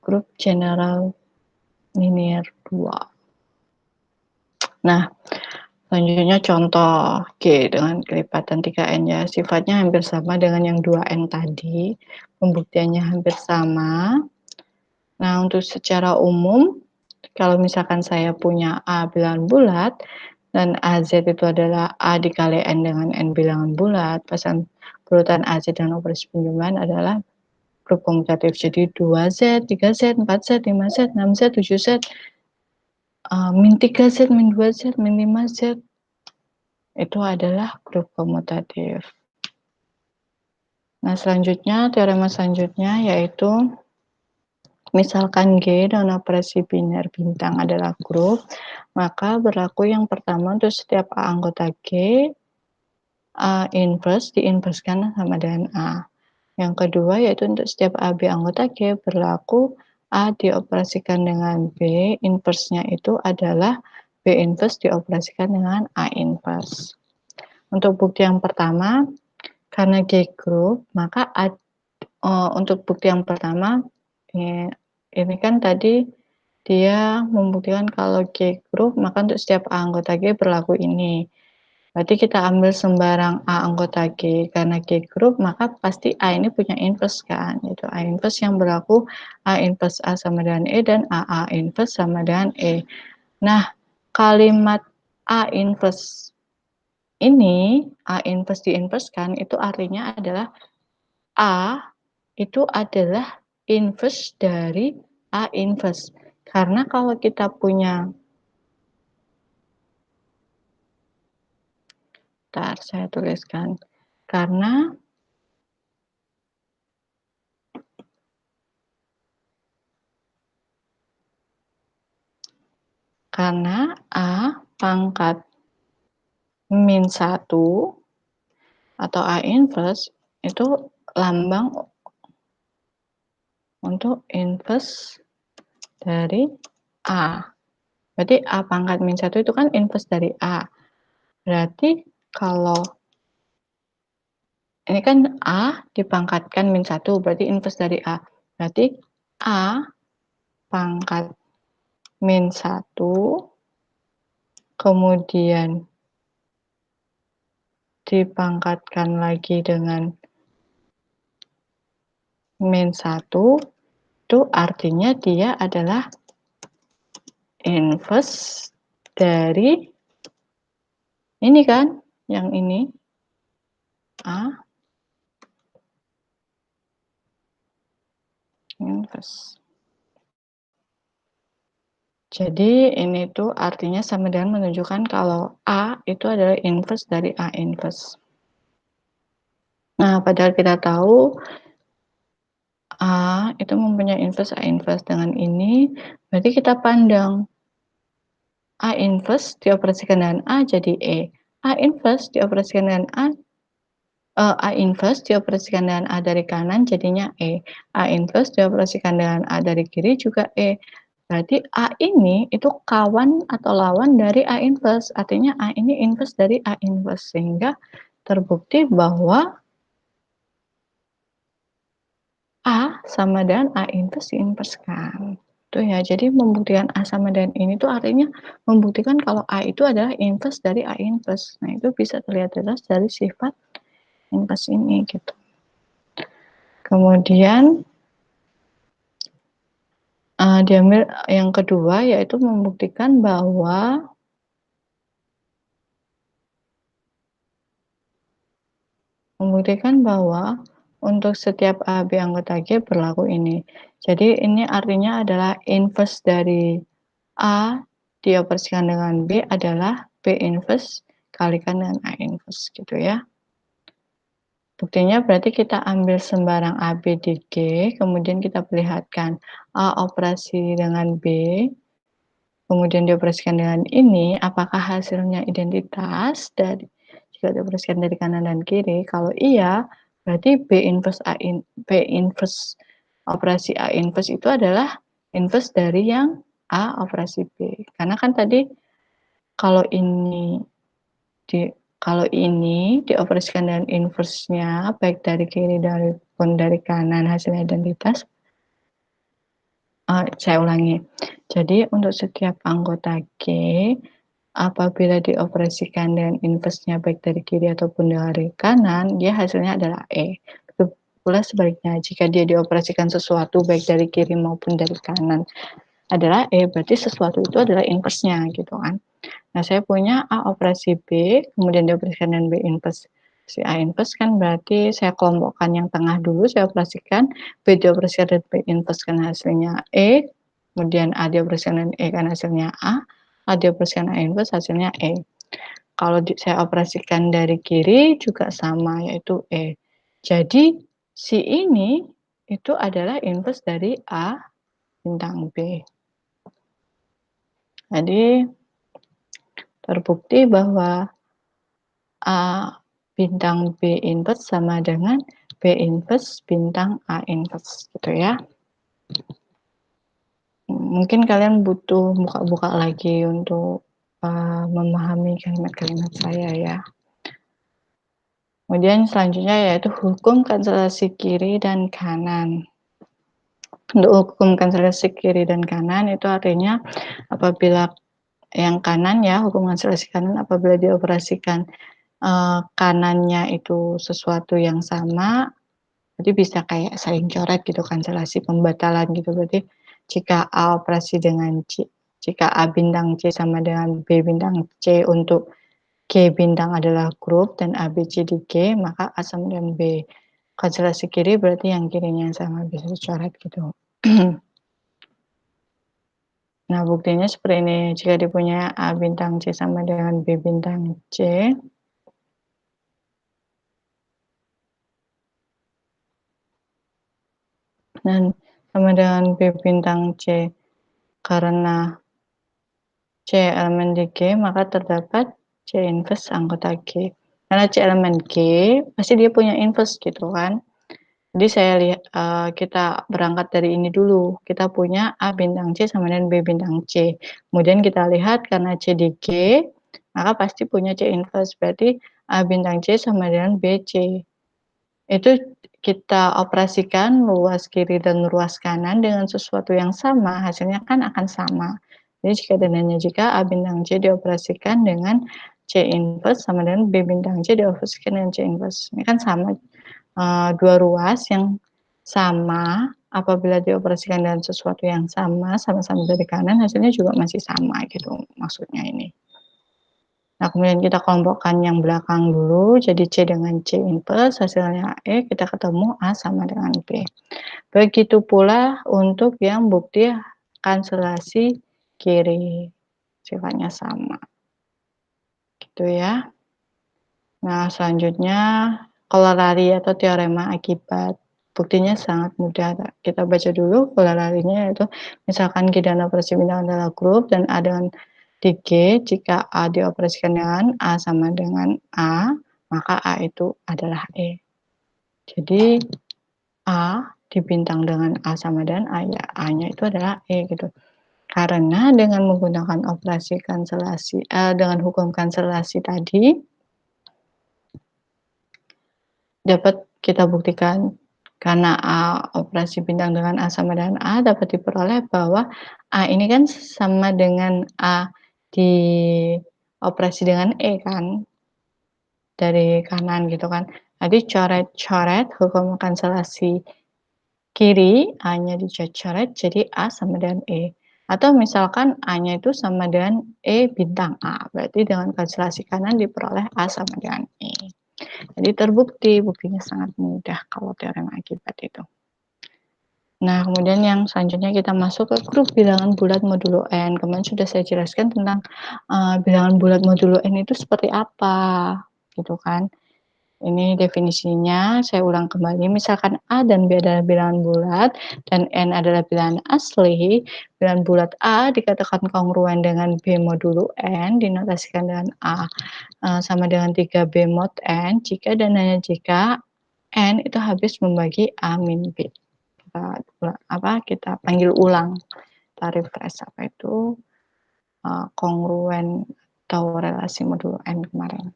grup general linear 2. Nah, selanjutnya contoh G dengan kelipatan 3N ya. Sifatnya hampir sama dengan yang 2N tadi. Pembuktiannya hampir sama. Nah, untuk secara umum, kalau misalkan saya punya A bilangan bulat, dan AZ itu adalah A dikali N dengan N bilangan bulat, pasangan urutan AZ dan operasi penjumlahan adalah grup komutatif. Jadi 2Z, 3Z, 4Z, 5Z, 6Z, 7Z, min 3Z, min 2Z, min 5Z, itu adalah grup komutatif. Nah, selanjutnya, teorema selanjutnya yaitu misalkan G dan operasi biner bintang adalah grup, maka berlaku yang pertama untuk setiap A anggota G, A inverse diinverskan sama dengan A. Yang kedua yaitu untuk setiap AB anggota G berlaku A dioperasikan dengan B, inverse-nya itu adalah B inverse dioperasikan dengan A inverse. Untuk bukti yang pertama, karena G grup, maka untuk bukti yang pertama, ini kan tadi dia membuktikan kalau G grup, maka untuk setiap A anggota G berlaku ini. Berarti kita ambil sembarang A anggota G, karena G grup maka pasti A ini punya inverse kan, yaitu A inverse yang berlaku A inverse A sama dengan E dan AA inverse sama dengan E. Nah, kalimat A inverse ini, A inverse diinverskan, itu artinya adalah A itu adalah inverse dari A inverse. Karena kalau kita punya, bentar saya tuliskan, karena A pangkat min 1 atau A inverse itu lambang untuk inverse dari A. Berarti A pangkat min 1 itu kan inverse dari A. Berarti kalau ini kan A dipangkatkan min 1, berarti inverse dari A. Berarti A pangkat min 1, kemudian dipangkatkan lagi dengan min 1, itu artinya dia adalah inverse dari ini kan, yang ini, A inverse. Jadi ini tuh artinya sama dengan menunjukkan kalau A itu adalah inverse dari A inverse. Nah, padahal kita tahu A itu mempunyai inverse A inverse. Dengan ini berarti kita pandang A inverse dioperasikan dengan A jadi E. A inverse dioperasikan dengan A inverse dioperasikan dengan A dari kanan jadinya E. A inverse dioperasikan dengan A dari kiri juga E. Berarti A ini itu kawan atau lawan dari A inverse. Artinya A ini inverse dari A inverse. Sehingga terbukti bahwa A sama dengan A inverse diinverskan. Itu ya. Jadi membuktikan A sama dengan ini tuh artinya membuktikan kalau A itu adalah inverse dari A inverse. Nah, itu bisa terlihat jelas dari sifat inverse ini gitu. Kemudian diambil yang kedua yaitu membuktikan bahwa untuk setiap AB anggota G berlaku ini. Jadi ini artinya adalah inverse dari A dioperasikan dengan B adalah B inverse kalikan dengan A inverse gitu ya. Buktinya berarti kita ambil sembarang AB di G, kemudian kita perlihatkan A operasi dengan B, kemudian dioperasikan dengan ini, apakah hasilnya identitas dari jika dioperasikan dari kanan dan kiri? Kalau iya, berarti B inverse operasi A inverse itu adalah inverse dari yang A operasi B. Karena kan tadi kalau ini di kalau ini dioperasikan dengan inverse-nya baik dari kiri maupun dari kanan hasilnya identitas. Saya ulangi. Jadi untuk setiap anggota G, apabila dioperasikan dengan inverse-nya baik dari kiri ataupun dari kanan, dia hasilnya adalah E. Begitu pula sebaliknya, jika dia dioperasikan sesuatu baik dari kiri maupun dari kanan adalah E, berarti sesuatu itu adalah inverse-nya gitu kan. Nah, saya punya A operasi B, kemudian dioperasikan dengan B inverse. Si A inverse kan berarti saya kelompokkan yang tengah dulu, saya operasikan, B dioperasikan dengan B inverse kan hasilnya E, kemudian A dioperasikan dengan E kan hasilnya A dioperasikan A inverse hasilnya E. Kalau saya operasikan dari kiri juga sama, yaitu E. Jadi, si ini itu adalah inverse dari A bintang B. Jadi, terbukti bahwa A bintang B inverse sama dengan B inverse bintang A inverse gitu ya. Mungkin kalian butuh buka-buka lagi untuk memahami kalimat-kalimat saya ya. Kemudian selanjutnya yaitu hukum kanselasi kiri dan kanan. Untuk hukum kanselasi kiri dan kanan itu artinya apabila yang kanan ya, hukum kanselasi kanan apabila dioperasikan kanannya itu sesuatu yang sama, jadi bisa kayak saling coret gitu, kanselasi pembatalan gitu. Berarti jika A operasi dengan C, jika A bintang C sama dengan B bintang C untuk G bintang adalah grup dan A, B, C di G, maka A sama dengan B. Kanselasi kiri berarti yang kirinya yang sama, bisa dicoret gitu. Nah, buktinya seperti ini. Jika dipunyai A bintang C sama dengan B bintang C, dan sama dengan B bintang C karena C elemen di G, maka terdapat C inverse anggota G. Karena C elemen G, pasti dia punya inverse gitu kan. Jadi kita berangkat dari ini dulu. Kita punya A bintang C sama dengan B bintang C. Kemudian kita lihat karena C di G, maka pasti punya C inverse. Berarti A bintang C sama dengan BC. Itu kita operasikan luas kiri dan luas kanan dengan sesuatu yang sama, hasilnya kan akan sama. Jadi jika dan hanya jika A bintang C dioperasikan dengan C inverse sama dengan B bintang C dioperasikan dengan C inverse. Ini kan sama, dua ruas yang sama, apabila dioperasikan dengan sesuatu yang sama-sama dari kanan, hasilnya juga masih sama gitu maksudnya ini. Nah, kemudian kita kelompokkan yang belakang dulu, jadi C dengan C inverse, hasilnya E, kita ketemu A sama dengan B. Begitu pula untuk yang bukti kanselasi kiri, sifatnya sama. Gitu ya. Nah, selanjutnya kolorari atau teorema akibat. Buktinya sangat mudah. Kita baca dulu kolorarinya, yaitu misalkan G dan operasi bintang adalah grup dan A dengan di G, jika A dioperasikan dengan A sama dengan A, maka A itu adalah E. Jadi A dibintang dengan A sama dengan A, ya A-nya itu adalah E gitu. Karena dengan menggunakan operasi kanselasi, dengan hukum kanselasi tadi, dapat kita buktikan karena A operasi bintang dengan A sama dengan A, dapat diperoleh bahwa A ini kan sama dengan A dioperasi dengan E kan, dari kanan gitu kan. Jadi coret-coret hukum kanselasi kiri, A-nya dicoret jadi A sama dengan E. Atau misalkan A-nya itu sama dengan E bintang A, berarti dengan kanselasi kanan diperoleh A sama dengan E. Jadi terbukti, buktinya sangat mudah kalau teorema akibat itu. Nah, kemudian yang selanjutnya kita masuk ke grup bilangan bulat modulo N. Kemarin sudah saya jelaskan tentang bilangan bulat modulo N itu seperti apa, gitu kan. Ini definisinya, saya ulang kembali. Misalkan A dan B adalah bilangan bulat dan N adalah bilangan asli, bilangan bulat A dikatakan kongruen dengan B modulo N, dinotasikan dengan A sama dengan 3B mod N, jika dan hanya jika N itu habis membagi A min B. Kita panggil ulang, kita refresh apa itu kongruen atau relasi modulo N kemarin.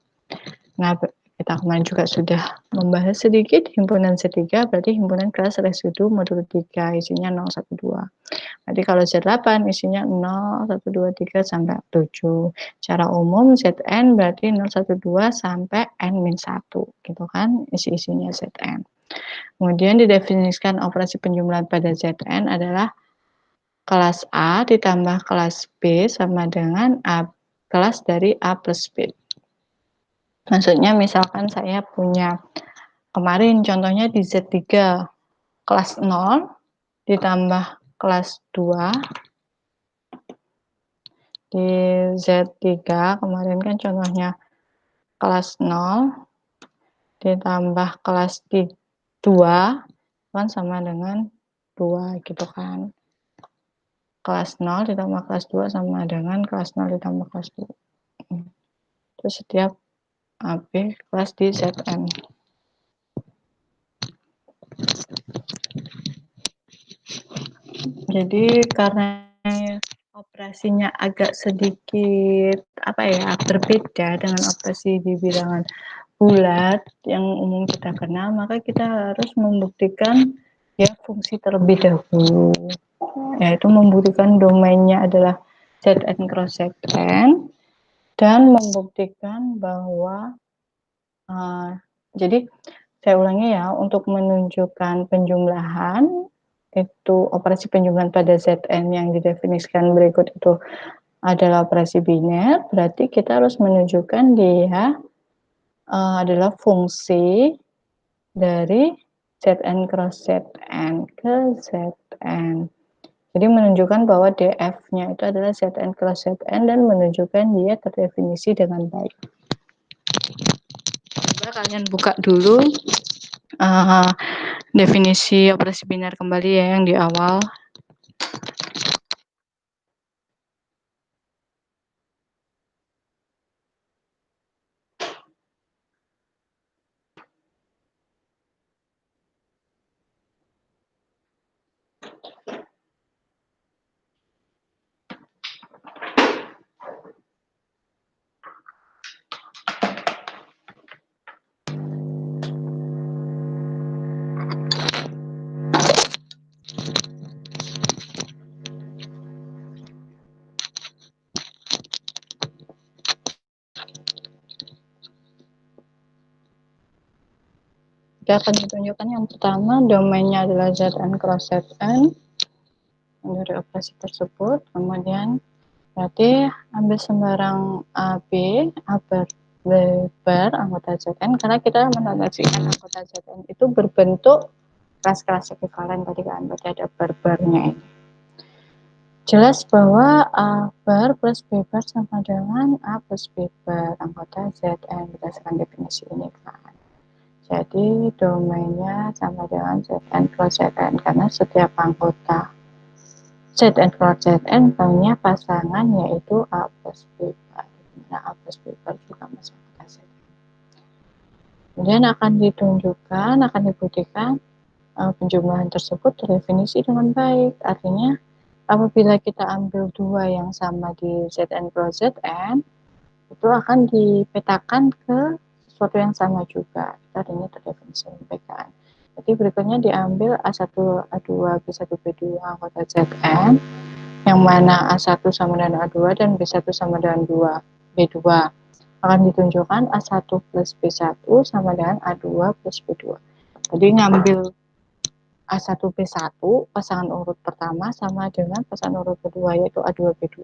Nah, kita kemarin juga sudah membahas sedikit himpunan Z3, berarti himpunan kelas residu modulo 3, isinya 0, 1, 2. Berarti kalau Z8 isinya 0, 1, 2, 3 sampai 7. Secara umum Zn berarti 0, 1, 2 sampai N-1, gitu kan isi-isinya Zn. Kemudian didefinisikan operasi penjumlahan pada Zn adalah kelas A ditambah kelas B sama dengan A kelas dari A plus B. Maksudnya misalkan saya punya kemarin contohnya di Z3 kelas 0 ditambah kelas 2 di Z3 kemarin kan contohnya kelas 0 ditambah kelas 2 kan sama dengan 2 gitu kan. Kelas 0 ditambah kelas 2 sama dengan kelas 0 ditambah kelas 2. Terus setiap AB kelas di Zn. Jadi karena operasinya agak sedikit berbeda dengan operasi di bilangan bulat yang umum kita kenal, maka kita harus membuktikan ya fungsi terlebih dahulu, yaitu membuktikan domainnya adalah Zn cross Zn dan membuktikan bahwa jadi saya ulangi ya, untuk menunjukkan penjumlahan itu operasi penjumlahan pada Zn yang didefinisikan berikut itu adalah operasi biner, berarti kita harus menunjukkan dia adalah fungsi dari Zn cross Zn ke Zn. Jadi menunjukkan bahwa df-nya itu adalah Zn cross Zn dan menunjukkan dia terdefinisi dengan baik. Coba kalian buka dulu definisi operasi biner kembali ya yang di awal. Dia akan ditunjukkan yang pertama domainnya adalah Zn cross Zn dari operasi tersebut. Kemudian berarti ambil sembarang AB, A bar anggota Zn, karena kita menotasikan anggota Zn itu berbentuk kelas-kelas ekivalen tadi kan, berarti ada bar-barnya ini. Jelas bahwa A bar plus B bar sama dengan A plus B bar anggota Zn berdasarkan definisi ini kan. Jadi domainnya sama dengan Zn plus Zn karena setiap anggota Zn cross Zn punya pasangan yaitu A plus B bar. Nah, A plus B bar juga masuk anggota Zn. Kemudian akan ditunjukkan, akan dibuktikan penjumlahan tersebut terdefinisi dengan baik. Artinya apabila kita ambil dua yang sama di Zn cross Zn, itu akan dipetakan ke sesuatu yang sama juga. Artinya terdefinisi baik kan. Jadi berikutnya diambil A1, A2, B1, B2 anggota Zn, yang mana A1 sama dengan A2 dan B1 sama dengan B2. Akan ditunjukkan A1 plus B1 sama dengan A2 plus B2. Jadi ngambil A1 B1 pasangan urut pertama sama dengan pasangan urut kedua yaitu A2 B2,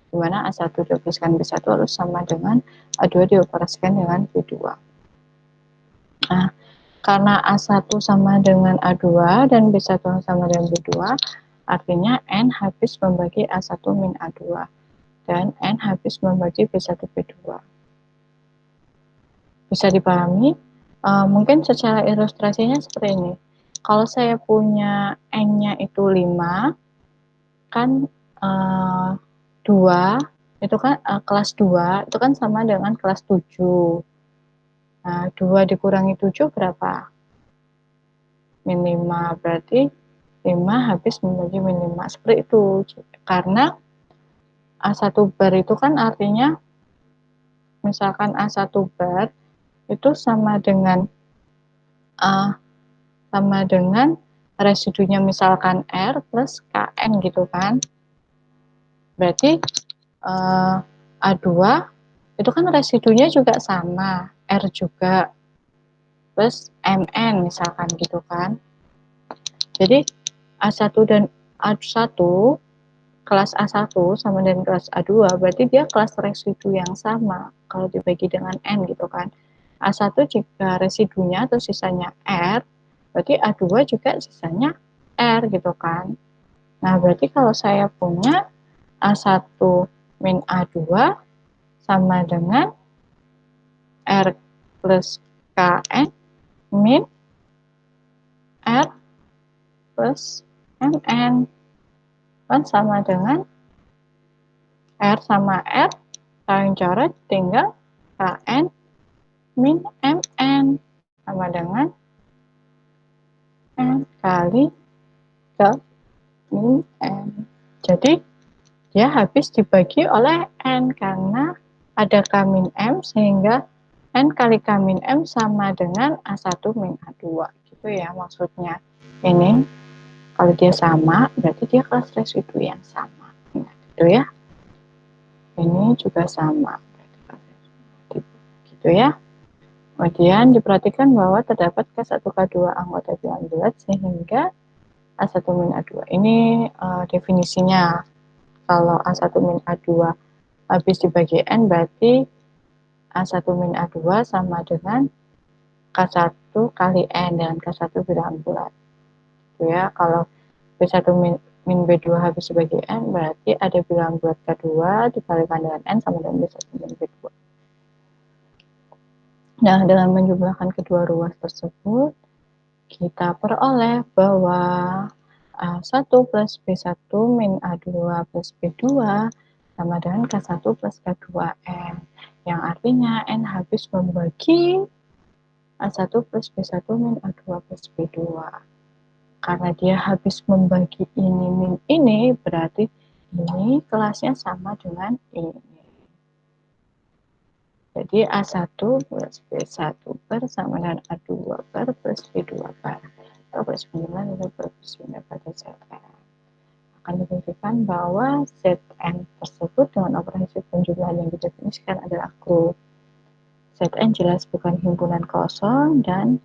di mana A1 dioperasikan B1 harus sama dengan A2 dioperasikan dengan B2. Nah, karena A1 sama dengan A2 dan B1 sama dengan B2, artinya N habis membagi A1 min A2 dan N habis membagi B1 B2. Bisa dipahami? Mungkin secara ilustrasinya seperti ini. Kalau saya punya N-nya itu 5, kan 2, itu kan kelas 2, itu kan sama dengan kelas 7. Nah, 2 dikurangi 7 berapa? Min 5, berarti 5 habis membagi min 5. Seperti itu. Karena A1 bar itu kan artinya, misalkan A1 bar itu sama dengan residunya misalkan R plus KN gitu kan. Berarti A2 itu kan residunya juga sama, R juga plus MN misalkan gitu kan. Jadi A1 dan A1, kelas A1 sama dengan kelas A2, berarti dia kelas residu yang sama kalau dibagi dengan N gitu kan. A1 jika residunya atau sisanya R, berarti A2 juga sisanya R gitu kan. Nah, berarti kalau saya punya A1 min A2 sama dengan R plus KN min R plus MN, kan sama dengan R sama R saling coret, tinggal KN min MN sama dengan N kali ke min N. Jadi dia habis dibagi oleh N karena ada K min M, sehingga N kali K min M sama dengan A1 min A2 gitu ya maksudnya. Ini kalau dia sama berarti dia kelas residu yang sama, nah, gitu ya. Ini juga sama gitu ya. Kemudian diperhatikan bahwa terdapat K1 K2 anggota bilangan bulat sehingga A1 min A2. Ini definisinya. Kalau A1 min A2 habis dibagi N, berarti A1 min A2 sama dengan K1 kali N, dan K1 bilangan bulat. Gitu ya. Kalau B1 min B2 habis dibagi N, berarti ada bilangan bulat K2 dikalikan dengan N sama dengan B1 min B2. Nah, dengan menjumlahkan kedua ruas tersebut, kita peroleh bahwa A1 plus B1 min A2 plus B2 sama dengan K1 plus K2N, yang artinya N habis membagi A1 plus B1 min A2 plus B2. Karena dia habis membagi ini min ini, berarti ini kelasnya sama dengan ini. Jadi A1 plus B1 bar sama dengan A2 bar plus B2 bar. Operasi penjumlahan itu berfungsi pada Zn. Akan dibuktikan bahwa Zn tersebut dengan operasi penjumlahan yang didefinisikan adalah grup. Zn jelas bukan himpunan kosong dan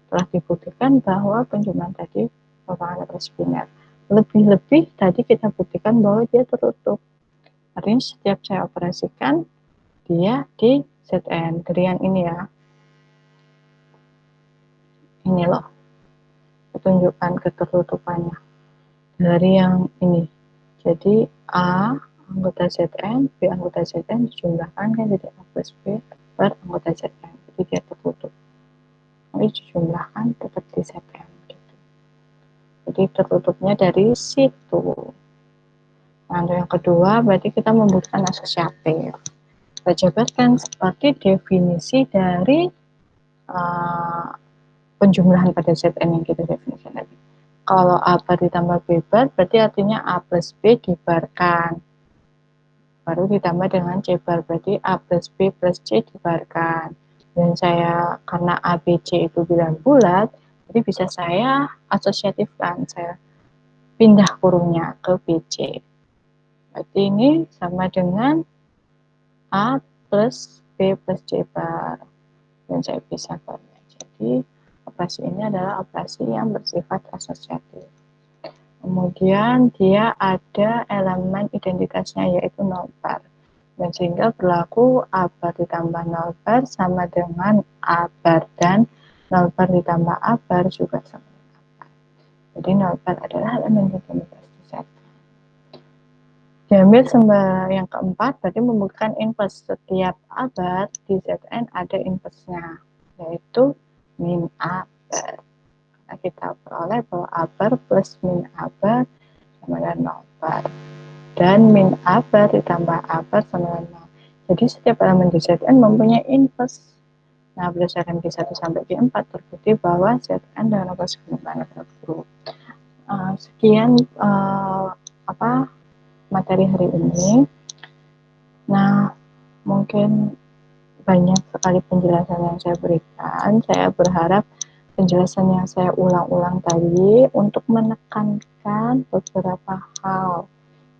telah dibuktikan bahwa penjumlahan tadi merupakan address biner. Lebih-lebih tadi kita buktikan bahwa dia tertutup. Artinya setiap saya operasikan, dia di ZN. Dari yang ini ya. Ini loh, tunjukkan ketertutupannya. Dari yang ini. Jadi A anggota ZN, B anggota ZN dijumlahkan kan jadi A plus B per anggota ZN. Jadi dia tertutup. Ini dijumlahkan tetap di ZN. Gitu. Jadi tertutupnya dari situ. Nah, yang kedua berarti kita membutuhkan asosiatif. Kita jabarkan seperti definisi dari penjumlahan pada ZN yang kita definisikan tadi. Kalau A bar ditambah B bar berarti artinya A plus B dibarkan. Baru ditambah dengan C bar berarti A plus B plus C dibarkan. Dan saya karena A, B, C itu bilang bulat, jadi bisa saya asosiatifkan. Saya pindah kurungnya ke BC. Berarti ini sama dengan A plus B plus C bar. Dan saya pisahkan. Jadi operasi ini adalah operasi yang bersifat asosiatif. Kemudian dia ada elemen identitasnya yaitu 0 bar. Dan sehingga berlaku A bar ditambah 0 bar sama dengan A bar dan 0 bar ditambah A bar juga sama dengan A bar. Jadi 0 bar adalah elemen identitas di Z. Diambil yang keempat berarti membuktikan inverse. Setiap A bar di ZN ada inverse-nya yaitu min A bar. Nah, kita peroleh bahwa A bar plus min A bar sama dengan 0 bar. Dan min A bar ditambah A bar sama dengan 0. Jadi setiap elemen di ZN mempunyai inverse. Nah, berdasarkan Q1 sampai Q4 terbukti bahwa ZN dengan operasi pengembangan grup. Sekian materi hari ini. Nah, mungkin banyak sekali penjelasan yang saya berikan. Saya berharap penjelasan yang saya ulang-ulang tadi untuk menekankan beberapa hal.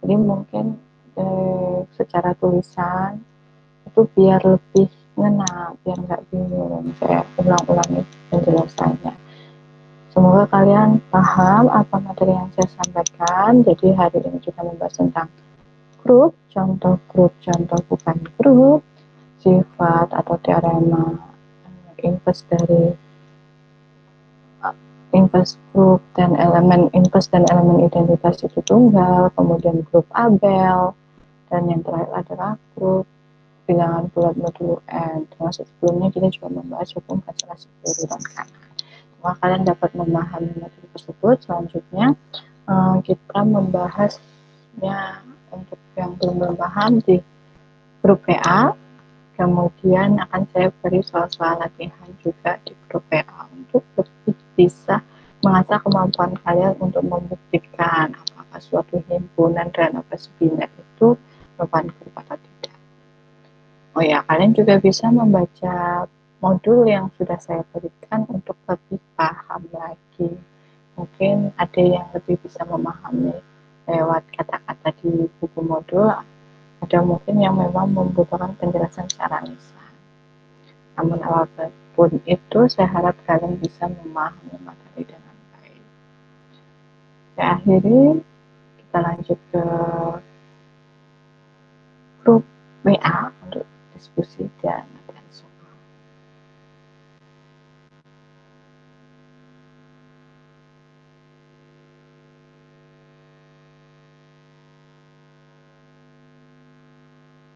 Jadi mungkin secara tulisan itu biar lebih ngena, biar nggak bingung. Saya ulang-ulangi penjelasannya. Semoga kalian paham apa materi yang saya sampaikan. Jadi hari ini kita membahas tentang grup, contoh bukan grup, sifat atau teorema inverse dari inverse grup dan elemen inverse dan elemen identitas itu tunggal, kemudian grup Abel, dan yang terakhir adalah grup bilangan bulat modulo N. Termasuk sebelumnya kita juga membahas hukum konservasi kiri dan kanan. Semoga kalian dapat memahami materi tersebut. Selanjutnya kita membahasnya untuk yang belum paham di grup PA. Kemudian akan saya beri soal-soal latihan juga di grup PA untuk lebih bisa mengasah kemampuan kalian untuk membuktikan apakah suatu himpunan dan operasi biner itu merupakan grup atau tidak. Oh ya, kalian juga bisa membaca modul yang sudah saya berikan untuk lebih paham lagi. Mungkin ada yang lebih bisa memahami lewat kata-kata di buku modul, ada mungkin yang memang membutuhkan penjelasan secara lisan. Namun apapun itu, saya harap kalian bisa memahami materi dengan baik. Saya akhiri, kita lanjut ke grup WA.